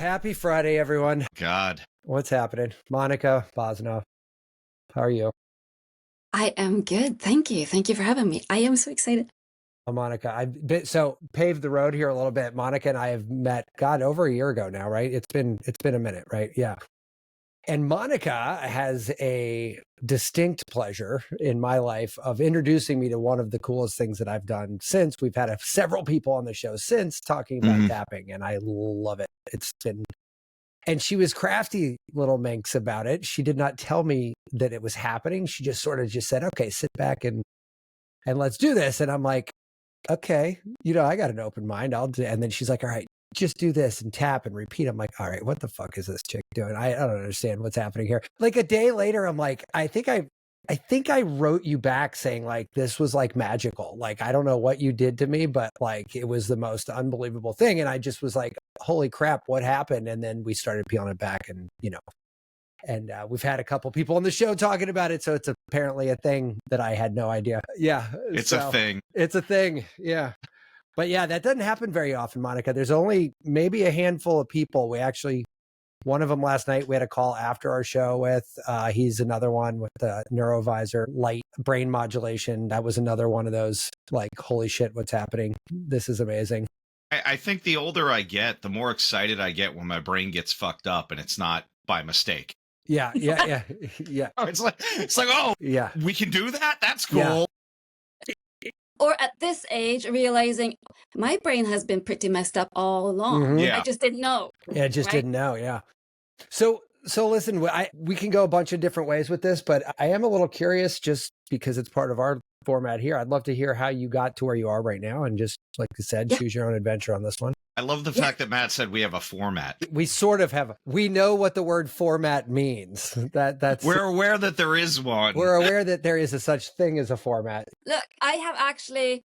Happy Friday, everyone. God. What's happening? Monica Bozinov, how are you? I am good. Thank you. Thank you for having me. I am so excited. Oh, Monica, I've been paved the road here a little bit. Monica and I have met, God, over a year ago now, right? It's been a minute, right? Yeah. And Monica has a distinct pleasure in my life of introducing me to one of the coolest things that I've done since. We've had several people on the show since talking about tapping, and I love it. It's been, and she was crafty little minx about it. She did not tell me that it was happening. She just sort of just said, okay, sit back and let's do this. And I'm like, okay, I got an open mind. I'll do. And then she's like, all right, just do this and tap and repeat. I'm like, all right, what the fuck is this chick doing? I don't understand what's happening here. Like a day later, I'm like, I think I wrote you back saying like, this was like magical. Like, I don't know what you did to me, but like, it was the most unbelievable thing. And I just was like, holy crap, what happened? And then we started peeling it back and, and we've had a couple people on the show talking about it. So it's apparently a thing that I had no idea. Yeah. It's a thing. It's a thing. Yeah. But yeah, that doesn't happen very often, Monica. There's only maybe a handful of people. One of them last night, we had a call after our show with, he's another one with the neurovisor, light brain modulation. That was another one of those, like, holy shit, what's happening? This is amazing. I think the older I get, the more excited I get when my brain gets fucked up and it's not by mistake. Yeah. It's like, oh, yeah, we can do that? That's cool. Yeah. Or at this age, realizing my brain has been pretty messed up all along. Yeah. I just didn't know. Yeah, didn't know. Yeah. So listen, we can go a bunch of different ways with this, but I am a little curious just because it's part of our format here. I'd love to hear how you got to where you are right now and just, like I said, choose your own adventure on this one. I love the fact that Matt said we have a format. We sort of have. We know what the word format means. We're aware that there is one. We're aware that there is a such thing as a format. Look, I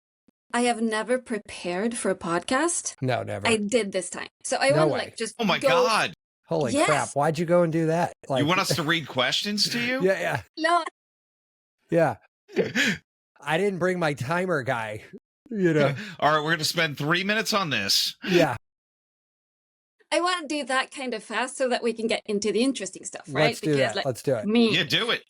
have never prepared for a podcast. No, never. I did this time. So I want to just oh my God. Holy crap. Why'd you go and do that? Like, you want us to read questions to you? Yeah. No. Yeah. I didn't bring my timer guy. All right, we're going to spend 3 minutes on this. Yeah. I want to do that kind of fast so that we can get into the interesting stuff, right? Let's do that. Let's do it. Yeah, do it.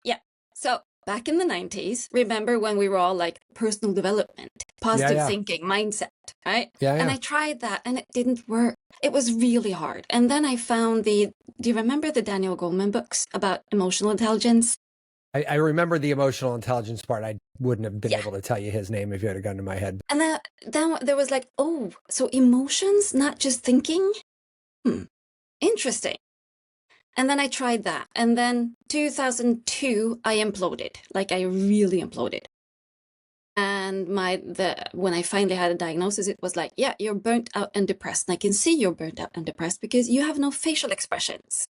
Yeah. So back in the 90s, remember when we were all like personal development, positive thinking, mindset, right? Yeah. And I tried that and it didn't work. It was really hard. And then I found do you remember the Daniel Goleman books about emotional intelligence? I remember the emotional intelligence part. I wouldn't have been able to tell you his name if you had a gun to my head. And then there was like, oh, so emotions, not just thinking? Interesting. And then I tried that. And then 2002, I imploded. Like I really imploded. And when I finally had a diagnosis, it was like, yeah, you're burnt out and depressed. And I can see you're burnt out and depressed because you have no facial expressions.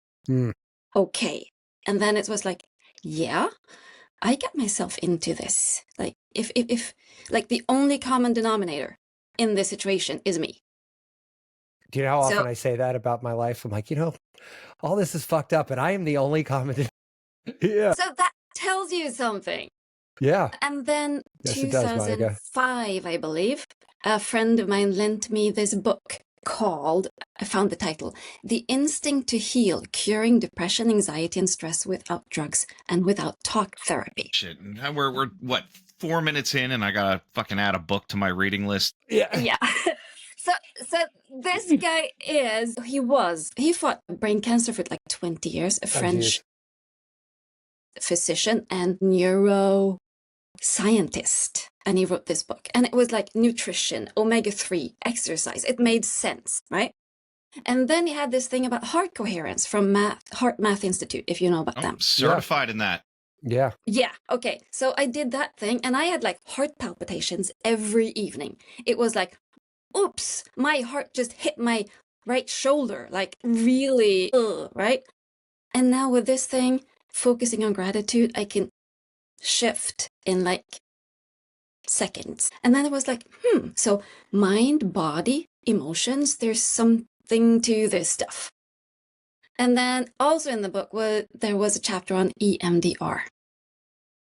Okay. And then it was like, yeah, I got myself into this. Like if like the only common denominator in this situation is me. Do you know how often I say that about my life? I'm like, all this is fucked up and I am the only common. Yeah. So that tells you something. Yeah. And then 2005, I believe, a friend of mine lent me this book called, I found the title, The Instinct to Heal, Curing Depression, Anxiety, and Stress Without Drugs and Without Talk Therapy. Shit, we're what, 4 minutes in and I gotta fucking add a book to my reading list? Yeah. So this guy he fought brain cancer for like 20 years, a French physician and neuroscientist. And he wrote this book. And it was like nutrition, omega-3, exercise. It made sense, right? And then he had this thing about heart coherence from Heart Math Institute, if you know about them. Certified in that. Yeah. Yeah. Okay. So I did that thing and I had like heart palpitations every evening. It was like, oops, my heart just hit my right shoulder, like really, right? And now with this thing, focusing on gratitude, I can shift in like seconds. And then it was like, so mind, body, emotions, there's something to this stuff. And then also in the book, there was a chapter on EMDR.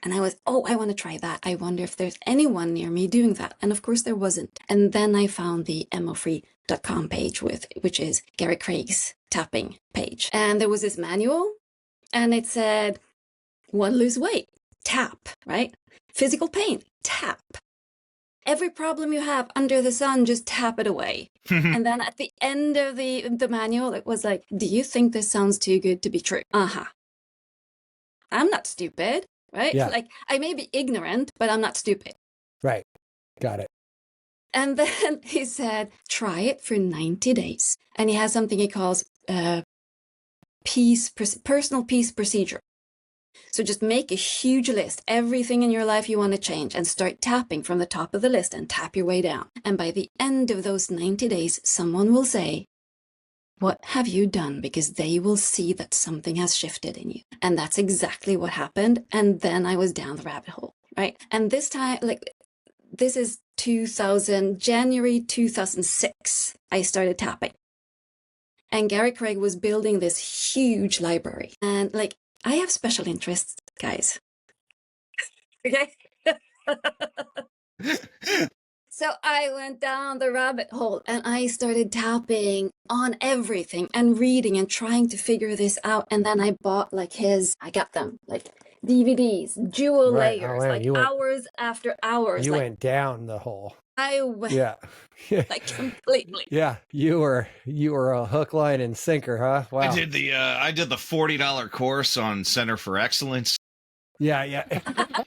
And I was, I want to try that. I wonder if there's anyone near me doing that. And of course there wasn't. And then I found the emo-free rewire.com page which is Gary Craig's tapping page. And there was this manual and it said, one, lose weight, tap, right? Physical pain, tap. Every problem you have under the sun, just tap it away. And then at the end of the manual, it was like, do you think this sounds too good to be true? Uh-huh. I'm not stupid, right? Yeah. Like, I may be ignorant, but I'm not stupid. Right. Got it. And then he said, try it for 90 days. And he has something he calls personal peace procedure. So just make a huge list, everything in your life you want to change, and start tapping from the top of the list and tap your way down. And by the end of those 90 days, someone will say, what have you done? Because they will see that something has shifted in you. And that's exactly what happened. And then I was down the rabbit hole, right? And this time, like, this is January 2006, I started tapping. And Gary Craig was building this huge library. And like, I have special interests, guys. Okay? So I went down the rabbit hole and I started tapping on everything and reading and trying to figure this out. And then I bought I got them, like DVDs, jewel Right. layers, Oh, man, like hours after hours. You like, went down the hole. I went Yeah. like completely. Yeah. You were a hook, line, and sinker, huh? Wow. I did the $40 course on Center for Excellence. Yeah.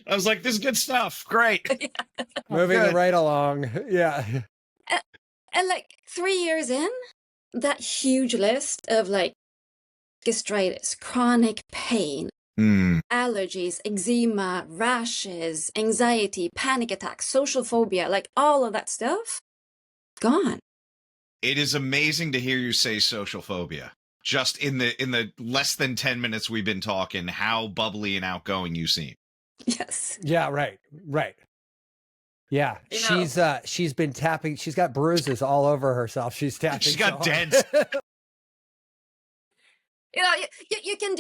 I was like, this is good stuff. Great. Moving Good. right along. Yeah. And like 3 years in, that huge list of like gastritis, chronic pain, allergies, eczema, rashes, anxiety, panic attacks, social phobia, like all of that stuff, gone. It is amazing to hear you say social phobia. Just in the less than 10 minutes we've been talking, how bubbly and outgoing you seem. Yes. Yeah, right. Yeah, she's been tapping. She's got bruises all over herself. She's tapping. She's got so hard. dents. You can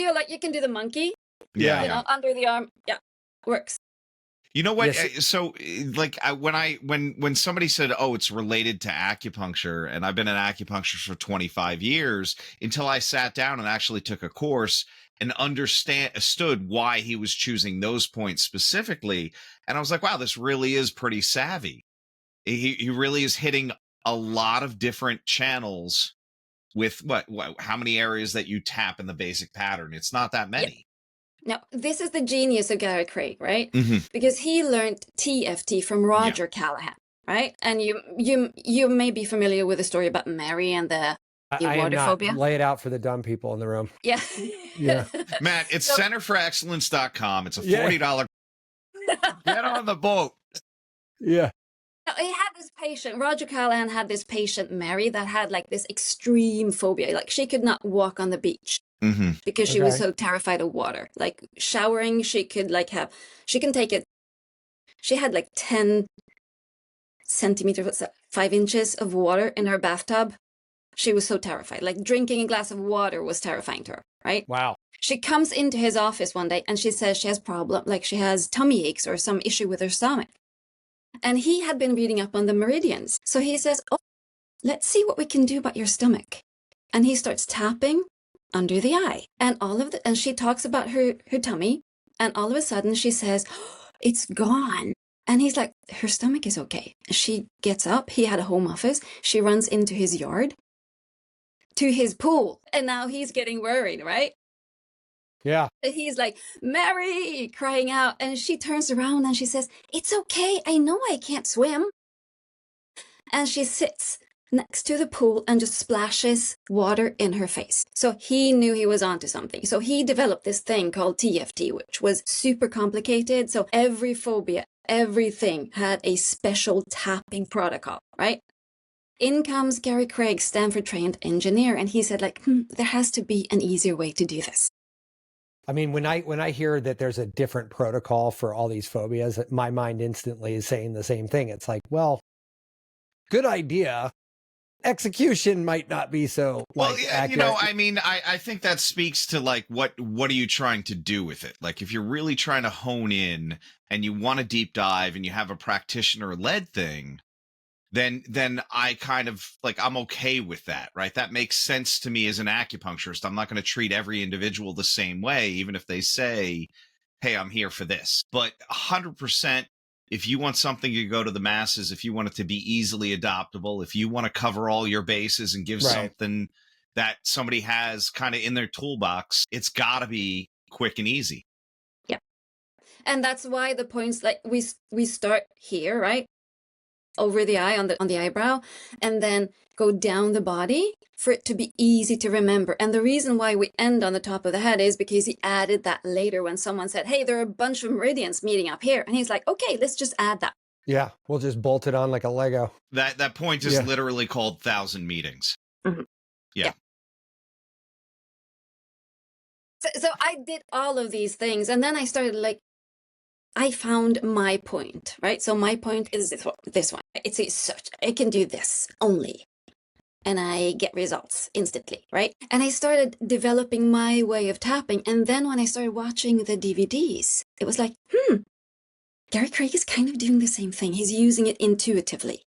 do the monkey. Yeah. Under the arm. Yeah, works. You know what? Yes. So, like, when somebody said, "Oh, it's related to acupuncture," and I've been in acupuncture for 25 years, until I sat down and actually took a course and understood why he was choosing those points specifically, and I was like, "Wow, this really is pretty savvy." He really is hitting a lot of different channels with how many areas that you tap in the basic pattern. It's not that many. Yeah. Now, this is the genius of Gary Craig, right? Mm-hmm. Because he learned TFT from Roger Callahan, right? And you may be familiar with the story about Mary and the I water am not. phobia. Lay it out for the dumb people in the room. Yeah. Yeah. Matt, it's centerforexcellence.com. It's a $40. Get on the boat. Yeah. He had this patient, Roger Callahan had this patient, Mary, that had like this extreme phobia. Like she could not walk on the beach. Mm-hmm. Because she was so terrified of water. Like showering, she can take it. She had like 10 centimeters, what's that, 5 inches of water in her bathtub. She was so terrified. Like drinking a glass of water was terrifying to her, right? Wow. She comes into his office one day and she says she has she has tummy aches or some issue with her stomach. And he had been reading up on the meridians. So he says, oh, let's see what we can do about your stomach. And he starts tapping under the eye, and and she talks about her tummy, and all of a sudden she says, oh, it's gone. And he's like, her stomach is okay. She gets up. He had a home office. She runs into his yard to his pool, and now he's getting worried, right? Yeah. He's like, Mary, crying out, and she turns around and she says, it's okay, I know I can't swim. And she sits next to the pool and just splashes water in her face. So he knew he was onto something. So he developed this thing called TFT, which was super complicated. So every phobia, everything had a special tapping protocol, right? In comes Gary Craig, Stanford-trained engineer, and he said, like, there has to be an easier way to do this. I mean, when I hear that there's a different protocol for all these phobias, my mind instantly is saying the same thing. It's like, well, good idea. Execution might not be so accurate. I mean, I think that speaks to like what are you trying to do with it? Like if you're really trying to hone in and you want to deep dive and you have a practitioner led thing, then I kind of like, I'm okay with that, right? That makes sense to me as an acupuncturist. I'm not going to treat every individual the same way, even if they say, hey, I'm here for this. But 100%, if you want something to go to the masses, if you want it to be easily adoptable, if you want to cover all your bases and give something that somebody has kind of in their toolbox, it's got to be quick and easy. Yeah. And that's why the points, like we start here, right? Over the eye, on the eyebrow, and then go down the body for it to be easy to remember. And the reason why we end on the top of the head is because he added that later when someone said, hey, there are a bunch of meridians meeting up here. And he's like, okay, let's just add that. Yeah, we'll just bolt it on like a Lego. That point is literally called 1,000 meetings. Mm-hmm. Yeah. So I did all of these things, and then I started like, I found my point, right? So my point is this one. It's a search. I can do this only. And I get results instantly, right? And I started developing my way of tapping. And then when I started watching the DVDs, it was like, Gary Craig is kind of doing the same thing. He's using it intuitively,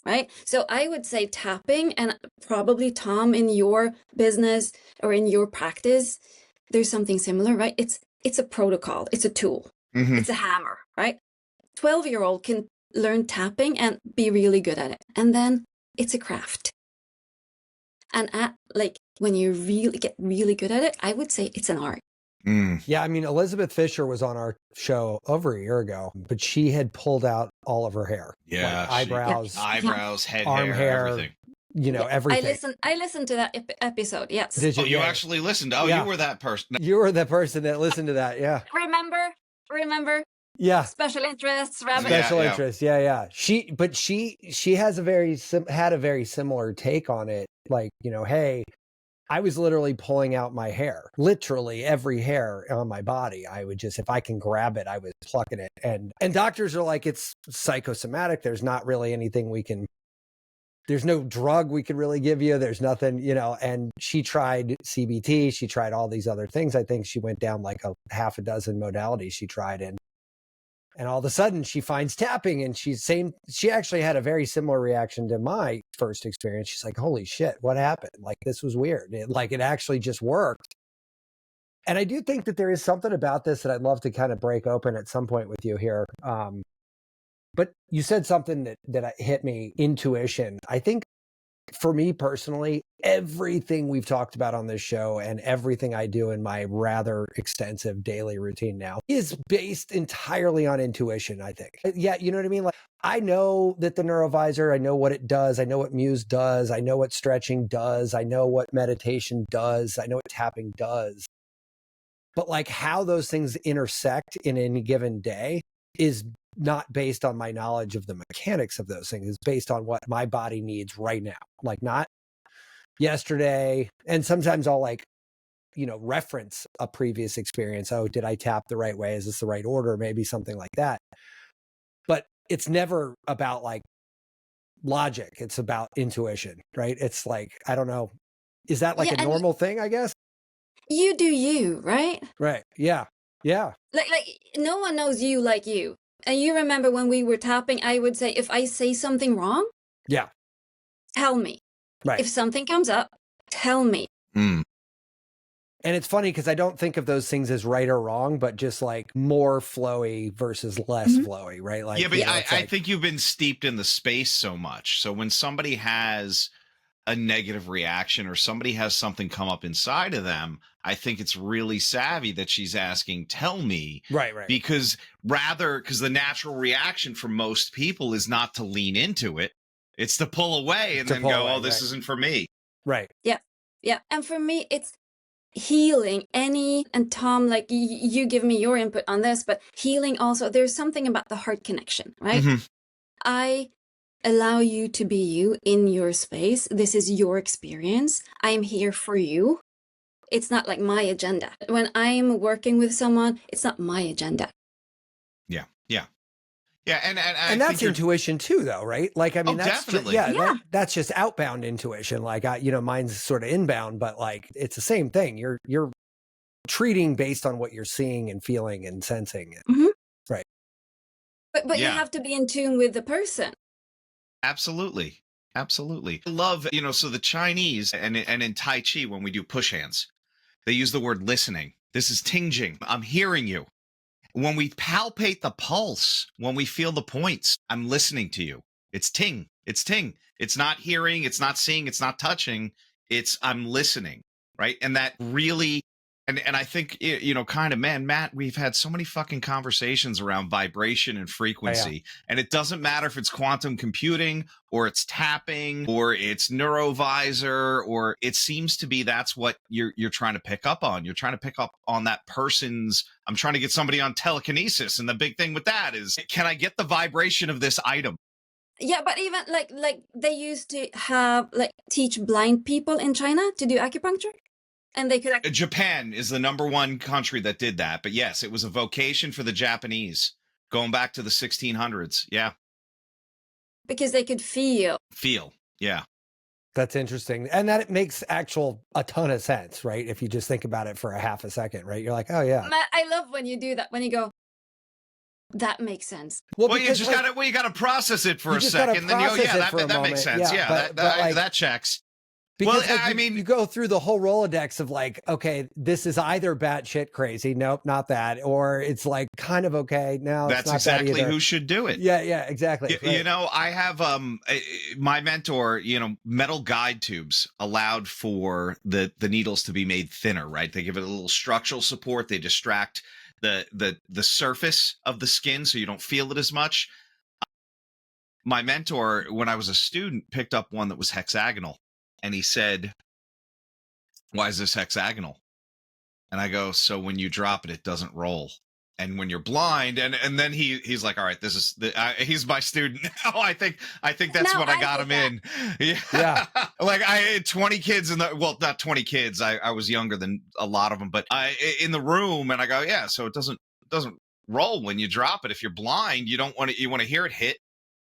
right? So I would say tapping, and probably Tom, in your business or in your practice, there's something similar, right? It's a protocol. It's a tool. Mm-hmm. It's a hammer, right? 12-year-old can learn tapping and be really good at it. And then it's a craft. And when you really get really good at it, I would say it's an art. Yeah, I mean, Elizabeth Fisher was on our show over a year ago, but she had pulled out all of her hair. Yeah. Like eyebrows, head arm hair, everything. Everything. I listened to that episode, yes. Did you? You actually listened? Oh, you were that person. You were the person that listened to that, yeah. Remember? Yeah. Special interests, Special interests, yeah. She has had a very similar take on it. Like, hey, I was literally pulling out my hair, literally every hair on my body. I would just, if I can grab it, I was plucking it. And doctors are like, it's psychosomatic. There's not really anything there's no drug we could really give you. There's nothing, and she tried CBT. She tried all these other things. I think she went down like a half a dozen modalities she tried. And all of a sudden she finds tapping, and she actually had a very similar reaction to my first experience. She's like, holy shit, what happened? Like, this was weird. It actually just worked. And I do think that there is something about this that I'd love to kind of break open at some point with you here. But you said something that hit me, intuition. I think for me personally, everything we've talked about on this show and everything I do in my rather extensive daily routine now is based entirely on intuition, I think. Yeah, you know what I mean? Like, I know that the Neurovisor, I know what it does. I know what Muse does. I know what stretching does. I know what meditation does. I know what tapping does. But like how those things intersect in any given day is not based on my knowledge of the mechanics of those things. It's based on what my body needs right now, like not yesterday. And sometimes I'll reference a previous experience. Oh, did I tap the right way? Is this the right order? Maybe something like that. But it's never about like logic. It's about intuition, right? It's like, I don't know. Is that like a normal thing, I guess? You do you, right? Right. Yeah. Yeah. Like no one knows you like you. And you remember when we were tapping, I would say, if I say something wrong, tell me. Right. If something comes up, tell me. Mm. And it's funny because I don't think of those things as right or wrong, but just like more flowy versus less flowy, right? Like, yeah, but I think you've been steeped in the space so much. So when somebody has a negative reaction or somebody has something come up inside of them, I think it's really savvy that she's asking, tell me. Right. Because the natural reaction for most people is not to lean into it. It's to pull away and then go, this isn't for me. Right. Yeah. And for me, it's healing and Tom, like you give me your input on this, but healing also, there's something about the heart connection, right? Mm-hmm. I allow you to be you in your space. This is your experience. I am here for you. It's not like my agenda. When I'm working with someone, it's not my agenda. Yeah, and that's intuition too, though, right? Like, I mean, that's definitely. That's just outbound intuition. Like, mine's sort of inbound, but like, it's the same thing. You're treating based on what you're seeing and feeling and sensing. Mm-hmm. Right. But you have to be in tune with the person. Absolutely. Absolutely. I love, so the Chinese and in Tai Chi, when we do push hands, they use the word listening. This is tinging. I'm hearing you. When we palpate the pulse, when we feel the points, I'm listening to you. It's ting. It's ting. It's not hearing. It's not seeing. It's not touching. It's I'm listening. Right. And that really, and I think, kind of, man, Matt, we've had so many fucking conversations around vibration and frequency. Oh, yeah. And it doesn't matter if it's quantum computing or it's tapping or it's neurovisor, or it seems to be that's what you're trying to pick up on. You're trying to pick up on that person's. I'm trying to get somebody on telekinesis. And the big thing with that is, can I get the vibration of this item? Yeah, but even like they used to have teach blind people in China to do acupuncture, and they could. Japan is the #1 country that did that. But yes, it was a vocation for the Japanese going back to the 1600s. Yeah. Because they could feel. Yeah. That's interesting. And that makes a ton of sense, right? If you just think about it for a half a second, right? You're like, oh yeah. I love when you do that, when you go, that makes sense. Well, you just you gotta process it for a second. Then you go, yeah, that makes sense. Yeah, that checks. Because you go through the whole Rolodex of okay, this is either batshit crazy, nope, not that, or it's kind of okay. No, that's it's not exactly that who should do it. Yeah, exactly. Right. I have my mentor. Metal guide tubes allowed for the needles to be made thinner. Right, they give it a little structural support. They distract the surface of the skin so you don't feel it as much. My mentor, when I was a student, picked up one that was hexagonal. And he said, why is this hexagonal? And I go, so when you drop it, it doesn't roll. And when you're blind, and then he's like, all right, this is he's my student now. I think that's what I got him in. Yeah. Like I had 20 kids not 20 kids. I was younger than a lot of them, but in the room, and I go, yeah. So it doesn't roll when you drop it. If you're blind, you want to hear it hit,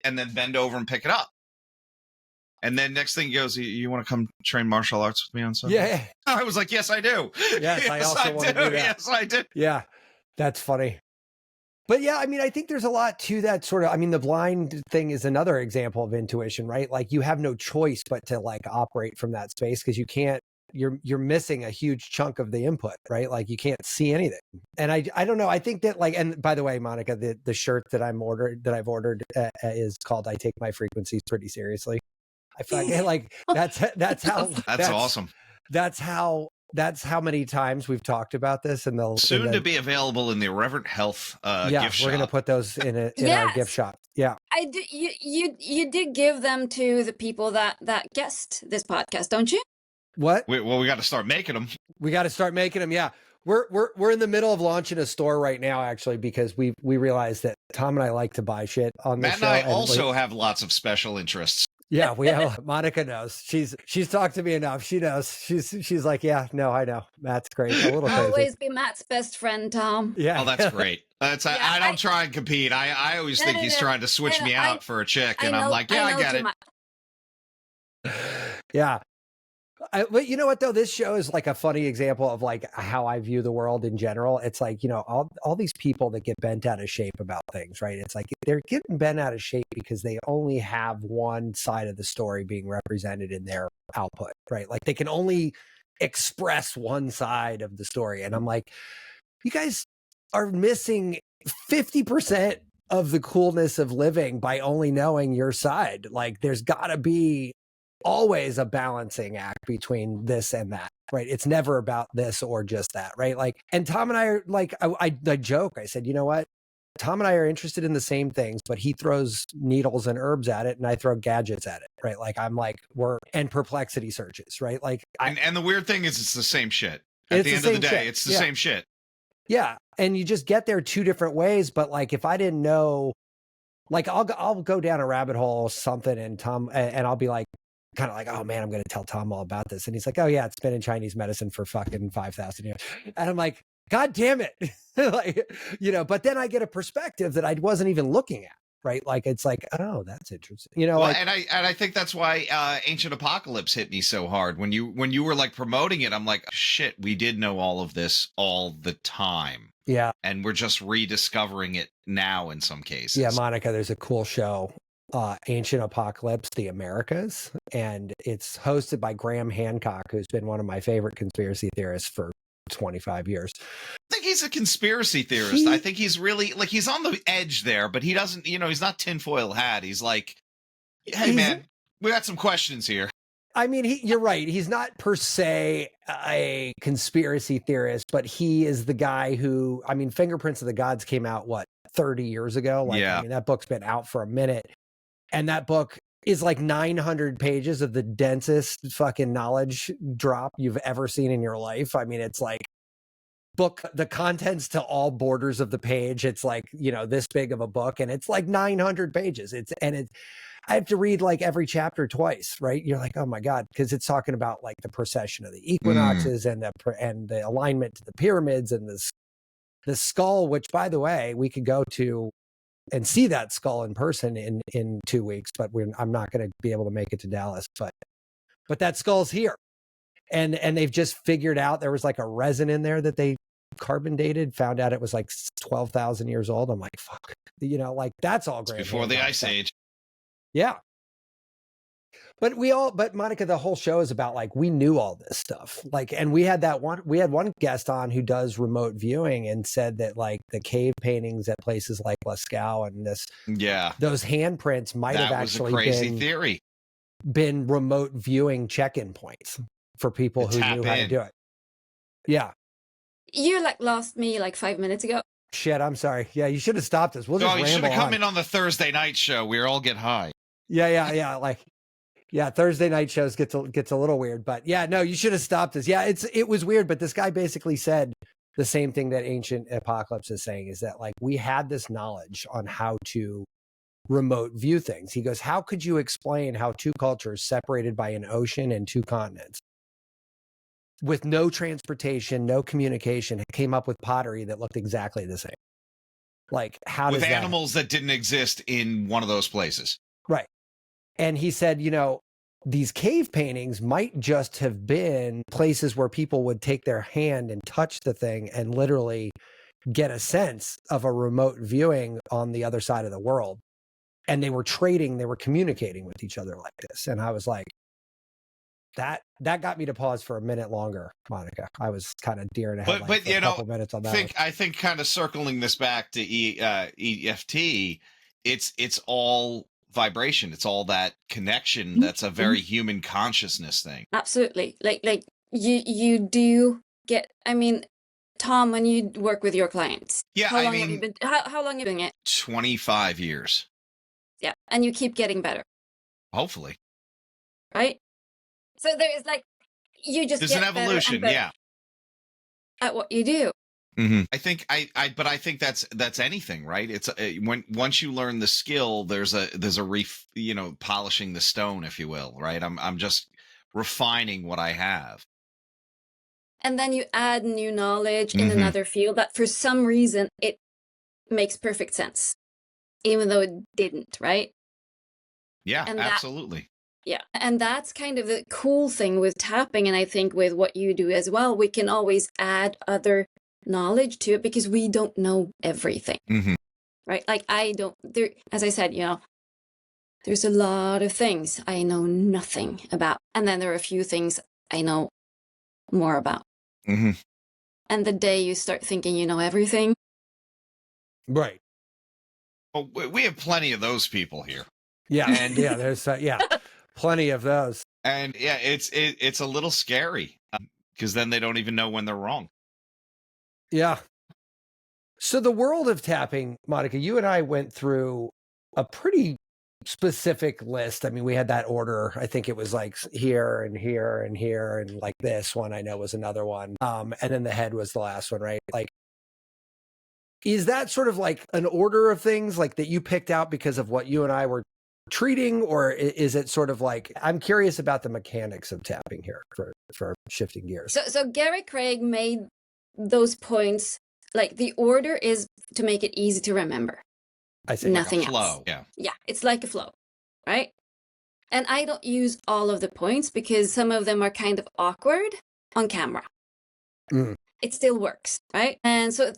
and then bend over and pick it up. And then next thing he goes, you want to come train martial arts with me on Sunday? Yeah. I was like, yes, I do. Yes, I also want to do that. Yes, I do. Yeah, that's funny. But yeah, I think there's a lot to that sort of, the blind thing is another example of intuition, right? Like you have no choice but to operate from that space because you can't, you're missing a huge chunk of the input, right? Like you can't see anything. And I don't know. I think that and by the way, Monica, the shirt that I've ordered is called "I Take My Frequencies Pretty Seriously." I feel like that's how that's awesome. That's how many times we've talked about this, and soon to be available in the Irreverent Health gift shop. We're going to put those in our gift shop. Yeah, I do. You did give them to the people that guest this podcast, don't you? What? We got to start making them. We got to start making them. Yeah. We're in the middle of launching a store right now, actually, because we realized that Tom and I like to buy shit on the show. Matt and I also have lots of special interests. Yeah, we have. Monica knows. She's talked to me enough. She knows. She's like, yeah, no, I know. Matt's great. A little crazy. Always be Matt's best friend, Tom. Yeah. Oh, that's great. I don't try and compete. I always think he's trying to switch me out for a chick, and I'm like, yeah, I get it. Yeah. But you know what though, this show is a funny example of how I view the world in general. It's all these people that get bent out of shape about things, right? It's they're getting bent out of shape because they only have one side of the story being represented in their output, right? Like they can only express one side of the story. And I'm like, you guys are missing 50% of the coolness of living by only knowing your side. Like there's gotta be always a balancing act between this and that, right? It's never about this or just that, right? And Tom and I are I joke, I said, you know what? Tom and I are interested in the same things, but he throws needles and herbs at it and I throw gadgets at it, right? And perplexity searches, right? And the weird thing is it's the same shit. At the end of the day, it's the same shit. Yeah. And you just get there two different ways. But if I didn't know, I'll go down a rabbit hole or something and Tom, and I'll be kind of oh man, I'm going to tell Tom all about this. And he's like, oh yeah, it's been in Chinese medicine for fucking 5,000 years. And I'm like, God damn it. But then I get a perspective that I wasn't even looking at. Right. It's oh, that's interesting. And I think that's why Ancient Apocalypse hit me so hard when you were promoting it. I'm like, shit, we did know all of this all the time. Yeah. And we're just rediscovering it now in some cases. Yeah, Monica, there's a cool show Ancient Apocalypse, the Americas. And it's hosted by Graham Hancock, who's been one of my favorite conspiracy theorists for 25 years. I think he's a conspiracy theorist. I think he's really like, he's on the edge there, but he doesn't, he's not tinfoil hat. He's like, hey, man, we got some questions here. I mean, you're right. He's not per se a conspiracy theorist, but he is the guy who, I mean, Fingerprints of the Gods came out, 30 years ago? Like, yeah. I mean, that book's been out for a minute. And that book is like 900 pages of the densest fucking knowledge drop you've ever seen in your life. I mean, it's like the contents to all borders of the page. It's like, this big of a book, and it's like 900 pages. I have to read like every chapter twice, right? You're like, oh my God, because it's talking about like the precession of the equinoxes and the alignment to the pyramids and the skull, which, by the way, we could go to and see that skull in person in 2 weeks, but I'm not going to be able to make it to Dallas. But that skull's here, and they've just figured out there was like a resin in there that they carbon dated, found out it was like 12,000 years old. I'm like, fuck, like that's all great. Before the Ice Age. Yeah. But Monica, the whole show is about like, we knew all this stuff. Like, and we had one guest on who does remote viewing and said that like the cave paintings at places like Lascaux and those handprints might have actually been remote viewing check-in points for people who knew how to do it. Yeah. You like lost me like 5 minutes ago. Shit, I'm sorry. Yeah, you should have stopped us. We'll just ramble on. You should have come in on the Thursday night show. We all get high. Yeah. Like, yeah, Thursday night shows gets a little weird, but yeah, no, you should have stopped us. Yeah, it was weird, but this guy basically said the same thing that Ancient Apocalypse is saying, is that like we had this knowledge on how to remote view things. He goes, how could you explain how two cultures separated by an ocean and two continents with no transportation, no communication, came up with pottery that looked exactly the same? Like, how does with animals that didn't exist in one of those places? Right. And he said, these cave paintings might just have been places where people would take their hand and touch the thing and literally get a sense of a remote viewing on the other side of the world. And they were communicating with each other like this. And I was like, that got me to pause for a minute longer, Monica. I was kind of deer in the headlights for a couple minutes on that. I think kind of circling this back to EFT, it's all vibration. It's all that connection. That's a very human consciousness thing. Absolutely. Like you do get, I mean, Tom, when you work with your clients, how long have you been doing it? 25 years. Yeah. And you keep getting better. Hopefully. Right? So there's like, there's an evolution. Yeah. At what you do. Mm-hmm. I think that's anything, right? It's once you learn the skill, there's a polishing the stone, if you will, right? I'm just refining what I have. And then you add new knowledge in another field that for some reason it makes perfect sense, even though it didn't, right? Yeah, absolutely. Yeah. And that's kind of the cool thing with tapping. And I think with what you do as well, we can always add other knowledge to it because we don't know everything. Right? Like as I said, there's a lot of things I know nothing about. And then there are a few things I know more about. And the day you start thinking you know everything. Right. Well, we have plenty of those people here. Yeah. And there's plenty of those. And yeah, it's a little scary because then they don't even know when they're wrong. Yeah. So the world of tapping, Monica, you and I went through a pretty specific list. I mean, we had that order. I think it was like here and here and here. And like this one, I know was another one. And then the head was the last one, right? Like, is that sort of like an order of things like that you picked out because of what you and I were treating, or is it sort of like, I'm curious about the mechanics of tapping here for shifting gears. So Gary Craig made those points, like the order is to make it easy to remember. I see. Nothing like a flow. else. Yeah, it's like a flow, right? And I don't use all of the points because some of them are kind of awkward on camera. It still works, right? And so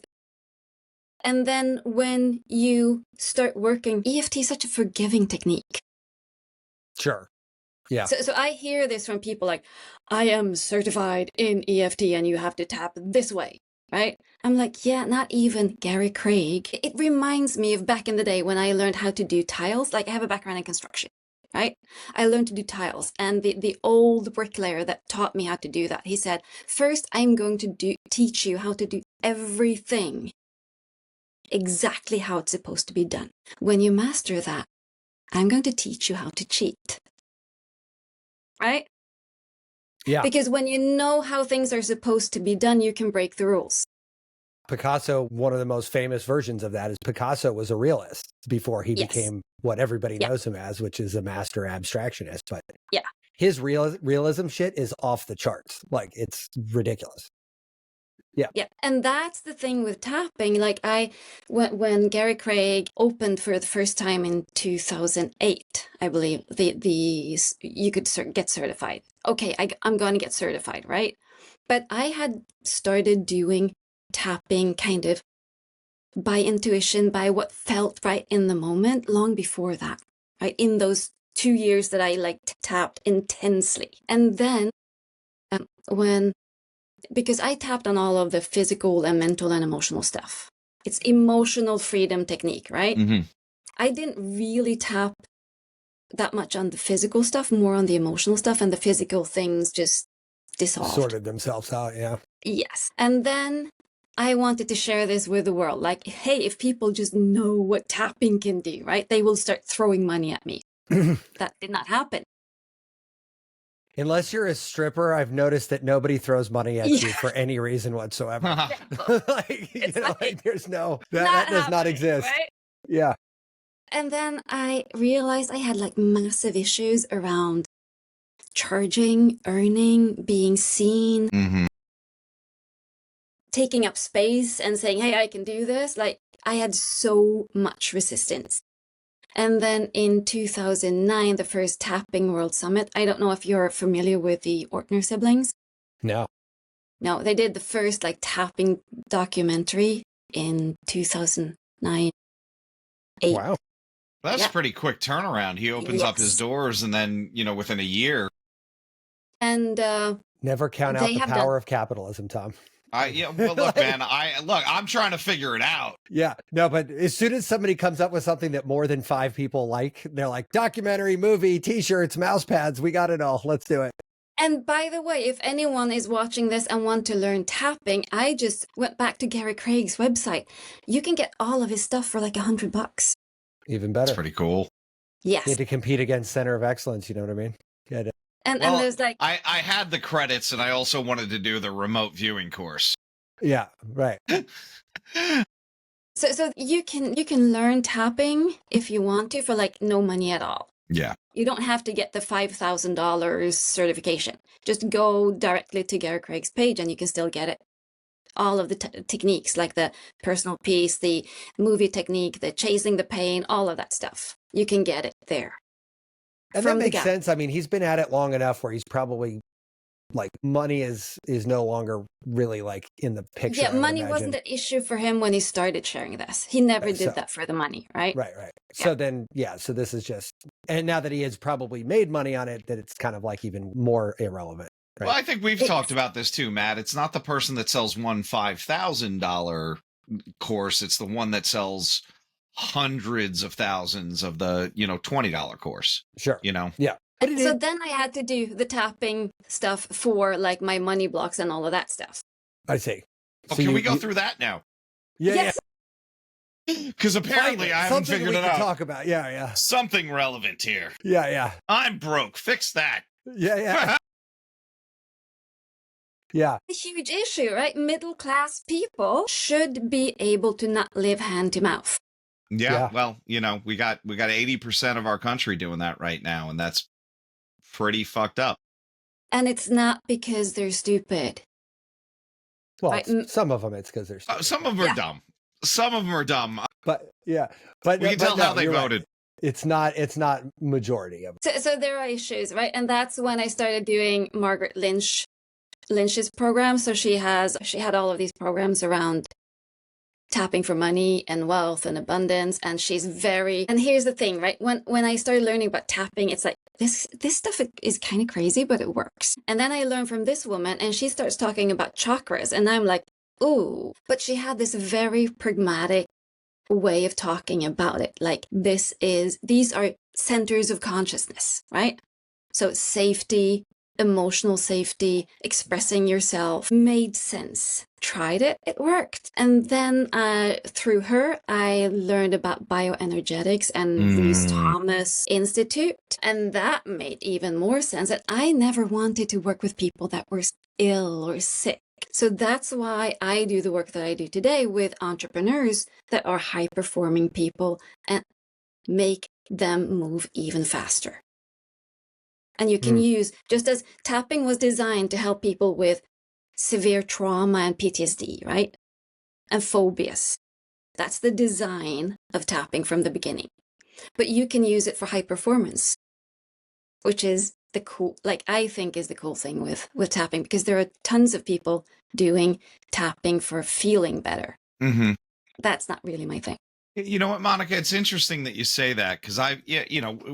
And then when you start working, EFT is such a forgiving technique. Sure. Yeah. So I hear this from people like, I am certified in EFT and you have to tap this way, right? I'm like, yeah, not even Gary Craig. It reminds me of back in the day when I learned how to do tiles. Like I have a background in construction, right? I learned to do tiles, and the old bricklayer that taught me how to do that, he said, first I'm going to teach you how to do everything exactly how it's supposed to be done. When you master that, I'm going to teach you how to cheat. Right? Yeah. Because when you know how things are supposed to be done, you can break the rules. Picasso, one of the most famous versions of that is Picasso was a realist before he became what everybody knows him as, which is a master abstractionist. But his realism shit is off the charts. Like, it's ridiculous. Yeah. And that's the thing with tapping. Like when Gary Craig opened for the first time in 2008, I believe you could get certified. Okay, I'm going to get certified, right? But I had started doing tapping kind of by intuition, by what felt right in the moment, long before that, right? In those 2 years that I tapped intensely. And then because I tapped on all of the physical and mental and emotional stuff. It's emotional freedom technique, right? Mm-hmm. I didn't really tap that much on the physical stuff, more on the emotional stuff, and the physical things just dissolved. Sorted themselves out, yeah. Yes. And then I wanted to share this with the world. Like, hey, if people just know what tapping can do, right? They will start throwing money at me. That did not happen. Unless you're a stripper, I've noticed that nobody throws money at you for any reason whatsoever. There's no, that does not exist. Right? Yeah. And then I realized I had massive issues around charging, earning, being seen, taking up space and saying, hey, I can do this. I had so much resistance. And then in 2009, the first Tapping World Summit, I don't know if you're familiar with the Ortner siblings. No, they did the first tapping documentary in 2009. Wow. That's a pretty quick turnaround. He opens up his doors and then, within a year. And never count out the power of capitalism, Tom. Well, look, man, I'm trying to figure it out. Yeah, no, but as soon as somebody comes up with something that more than 5 people like, they're like, documentary, movie, t-shirts, mouse pads, we got it all. Let's do it. And by the way, if anyone is watching this and want to learn tapping, I just went back to Gary Craig's website. You can get all of his stuff for $100. Even better. That's pretty cool. Yes. You had to compete against Center of Excellence, you know what I mean? And there's I had the credits, and I also wanted to do the remote viewing course. Yeah, right. So you can learn tapping if you want to for no money at all. Yeah. You don't have to get the $5,000 certification. Just go directly to Gary Craig's page and you can still get it. All of the techniques, like the personal piece, the movie technique, the chasing the pain, all of that stuff. You can get it there. And that makes sense. I mean, he's been at it long enough where he's probably money is no longer really in the picture. Yeah, money wasn't an issue for him when he started sharing this. He never did that for the money, right? Right. Yeah. So then, so this is just, and now that he has probably made money on it, that it's kind of even more irrelevant. Right? Well, I think we've talked about this too, Matt. It's not the person that sells one $5,000 course. It's the one that sells hundreds of thousands of the, $20 course. Sure. Yeah. So then I had to do the tapping stuff for my money blocks and all of that stuff. I see. So can we go through that now? Yeah. Yes. Because apparently I haven't figured it out. Talk about. Yeah. Something relevant here. Yeah. I'm broke. Fix that. Yeah. Yeah. A huge issue, right? Middle class people should be able to not live hand to mouth. Yeah. Well, we got 80% of our country doing that right now, and that's pretty fucked up. And it's not because they're stupid. Well, right? Some of them it's because they're stupid. Some of them are dumb. Some of them are dumb. But we can tell how they voted. Right. It's not majority of it. So there are issues, right? And that's when I started doing Margaret Lynch's program. So she had all of these programs around tapping for money and wealth and abundance. And she's very, and here's the thing, right? When I started learning about tapping, it's like, this stuff is kind of crazy, but it works. And then I learned from this woman, and she starts talking about chakras, and I'm like, ooh, but she had this very pragmatic way of talking about it. Like, these are centers of consciousness, right? So safety, emotional safety, expressing yourself made sense. Tried it, it worked. And then through her, I learned about bioenergetics and Bruce Thomas Institute. And that made even more sense. That I never wanted to work with people that were ill or sick. So that's why I do the work that I do today with entrepreneurs that are high-performing people and make them move even faster. And you can use, just as tapping was designed to help people with severe trauma and PTSD, right? And phobias. That's the design of tapping from the beginning. But you can use it for high performance, which is the cool, like I think is the cool thing with tapping, because there are tons of people doing tapping for feeling better. Mm-hmm. That's not really my thing. You know what, Monica? It's interesting that you say that, because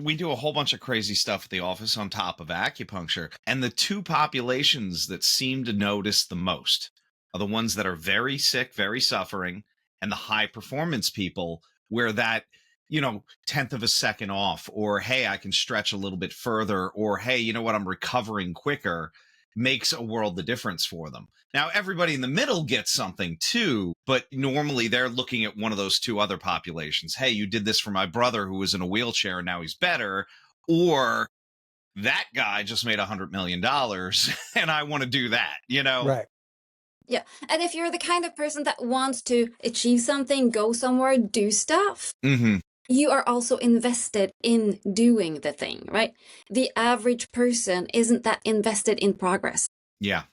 we do a whole bunch of crazy stuff at the office on top of acupuncture. And the two populations that seem to notice the most are the ones that are very sick, very suffering, and the high performance people, where that, 10th of a second off, or, hey, I can stretch a little bit further, or, hey, you know what, I'm recovering quicker, makes a world of difference for them. Now, everybody in the middle gets something too, but normally they're looking at one of those two other populations. Hey, you did this for my brother who was in a wheelchair and now he's better. Or that guy just made $100 million and I want to do that, Right. Yeah. And if you're the kind of person that wants to achieve something, go somewhere, do stuff, you are also invested in doing the thing, right? The average person isn't that invested in progress. Yeah.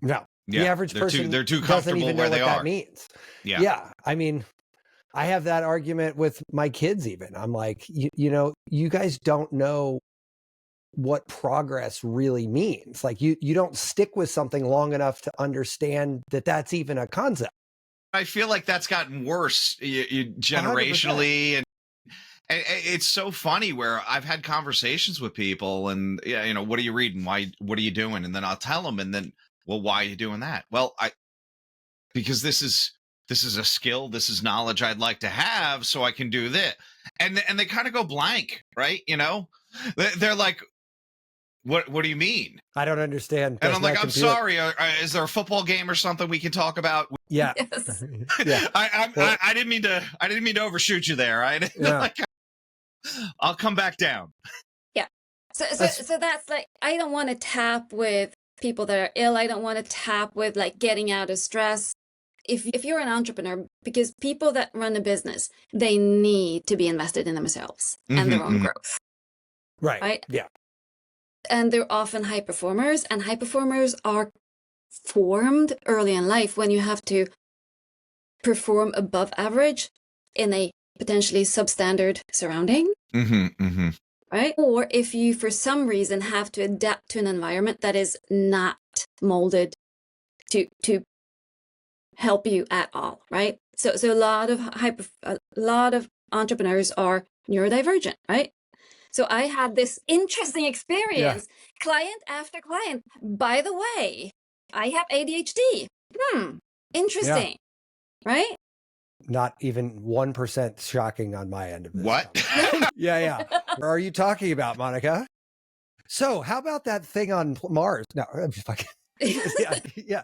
No. Yeah. The average person they're too doesn't comfortable even know where what they that are. means. Yeah. Yeah. I mean, I have that argument with my kids even. I'm like, you guys don't know what progress really means. Like you don't stick with something long enough to understand that that's even a concept. I feel like that's gotten worse generationally. 100%. And it's so funny where I've had conversations with people and, what are you reading? What are you doing? And then I'll tell them, and then, well, why are you doing that? Well, because this is a skill. This is knowledge I'd like to have so I can do this. And they kind of go blank, right? They're like, what do you mean? I don't understand. And I'm like, I'm sorry. Is there a football game or something we can talk about? Yeah. Yes. Yeah. I didn't mean to overshoot you there. Right? Yeah. Like, I'll come back down. Yeah. So that's like, I don't want to tap with people that are ill. I don't want to tap with like getting out of stress. If you're an entrepreneur, because people that run a business, they need to be invested in themselves and their own growth. Right. Yeah. And they're often high performers, and high performers are formed early in life when you have to perform above average in a potentially substandard surrounding. Right? Or if you, for some reason, have to adapt to an environment that is not molded to help you at all, right? So a lot of entrepreneurs are neurodivergent, right? So I had this interesting experience, client after client. By the way, I have ADHD. Interesting, right? Not even 1% shocking on my end of this. What? Yeah. What are you talking about, Monica? So how about that thing on Mars? No, I'm just fucking. Yeah.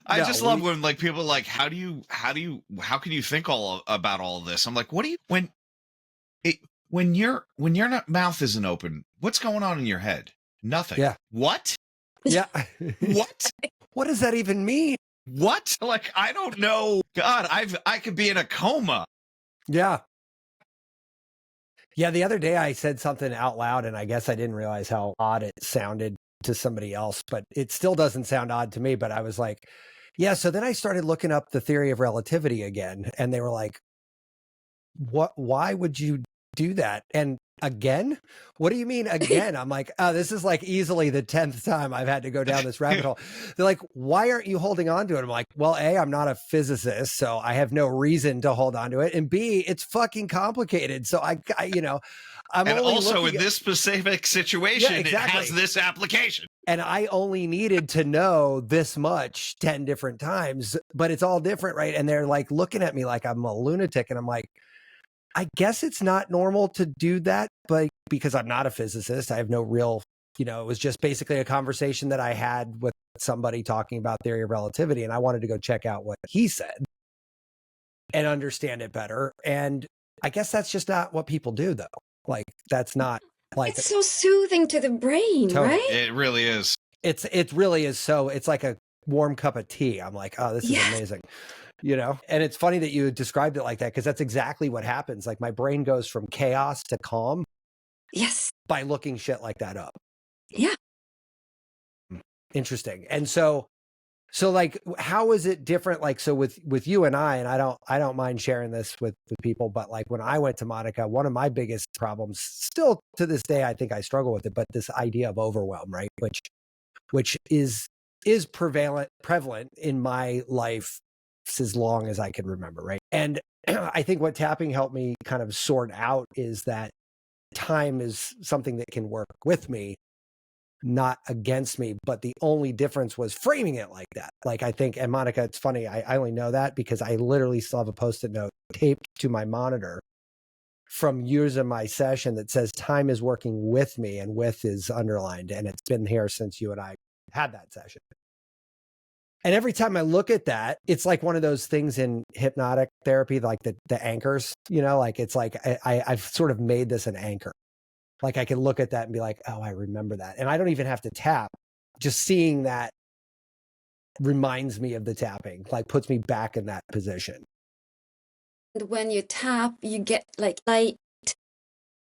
I just love when like people are like, how can you think about all of this? I'm like, what do you when your mouth isn't open, what's going on in your head? Nothing. Yeah. What? Yeah. What? What does that even mean? What? Like, I don't know. God, I could be in a coma. Yeah. Yeah. The other day I said something out loud, and I guess I didn't realize how odd it sounded to somebody else, but it still doesn't sound odd to me. But I was like, yeah. So then I started looking up the theory of relativity again, and they were like, why would you do that? And again? What do you mean again? I'm like, oh, this is like easily the 10th time I've had to go down this rabbit hole. They're like, why aren't you holding on to it? I'm like, well, A, I'm not a physicist, so I have no reason to hold on to it. And B, it's fucking complicated. So I'm and only also in looking this specific situation, Yeah, exactly. it has this application. and I only needed to know this much 10 different times, but it's all different, right? And they're like looking at me like I'm a lunatic. And I'm like, I guess it's not normal to do that, but because I'm not a physicist, I have no real, it was just basically a conversation that I had with somebody talking about theory of relativity. And I wanted to go check out what he said and understand it better. And I guess that's just not what people do, though. Like, that's not like It's so soothing to the brain, Totally. right? It really is. it really is. So it's like a warm cup of tea. I'm like, oh, this is Yeah. amazing. And it's funny that you described it like that, because that's exactly what happens. Like, my brain goes from chaos to calm Yes. by looking shit like that up. Yeah. Interesting. And so like, how is it different? Like, so with you and I don't mind sharing this with people, but like when I went to Monica, one of my biggest problems, still to this day, I think I struggle with it, but this idea of overwhelm, right? Which is prevalent in my life as long as I can remember, right? And I think what tapping helped me kind of sort out is that time is something that can work with me, not against me. But the only difference was framing it like that. Like, I think, and Monica, it's funny, I only know that because I literally still have a Post-it note taped to my monitor from years of my session that says time is working with me, and with is underlined. And it's been here since you and I had that session. And every time I look at that, it's like one of those things in hypnotic therapy, like the anchors, like it's like I've sort of made this an anchor. Like, I can look at that and be like, oh, I remember that. And I don't even have to tap. Just seeing that reminds me of the tapping, like puts me back in that position. And when you tap, you get like light.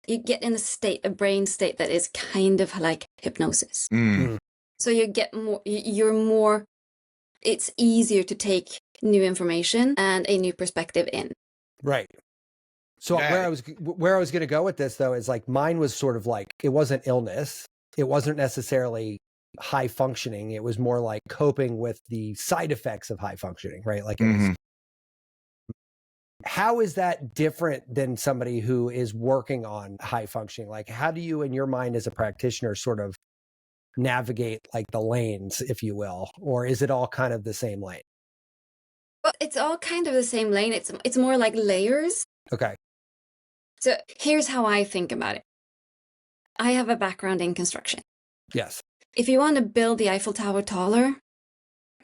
You get in a brain state that is kind of like hypnosis. So you get more, you're more, it's easier to take new information and a new perspective in. Right. So where I was going to go with this, though, is like mine was sort of like, it wasn't illness. It wasn't necessarily high functioning. It was more like coping with the side effects of high functioning, right? Like, how is that different than somebody who is working on high functioning? Like, how do you, in your mind as a practitioner, sort of navigate like the lanes, if you will, or is it all kind of the same lane? Well, it's all kind of the same lane. It's more like layers. Okay. So here's how I think about it. I have a background in construction. Yes. If you want to build the Eiffel Tower taller,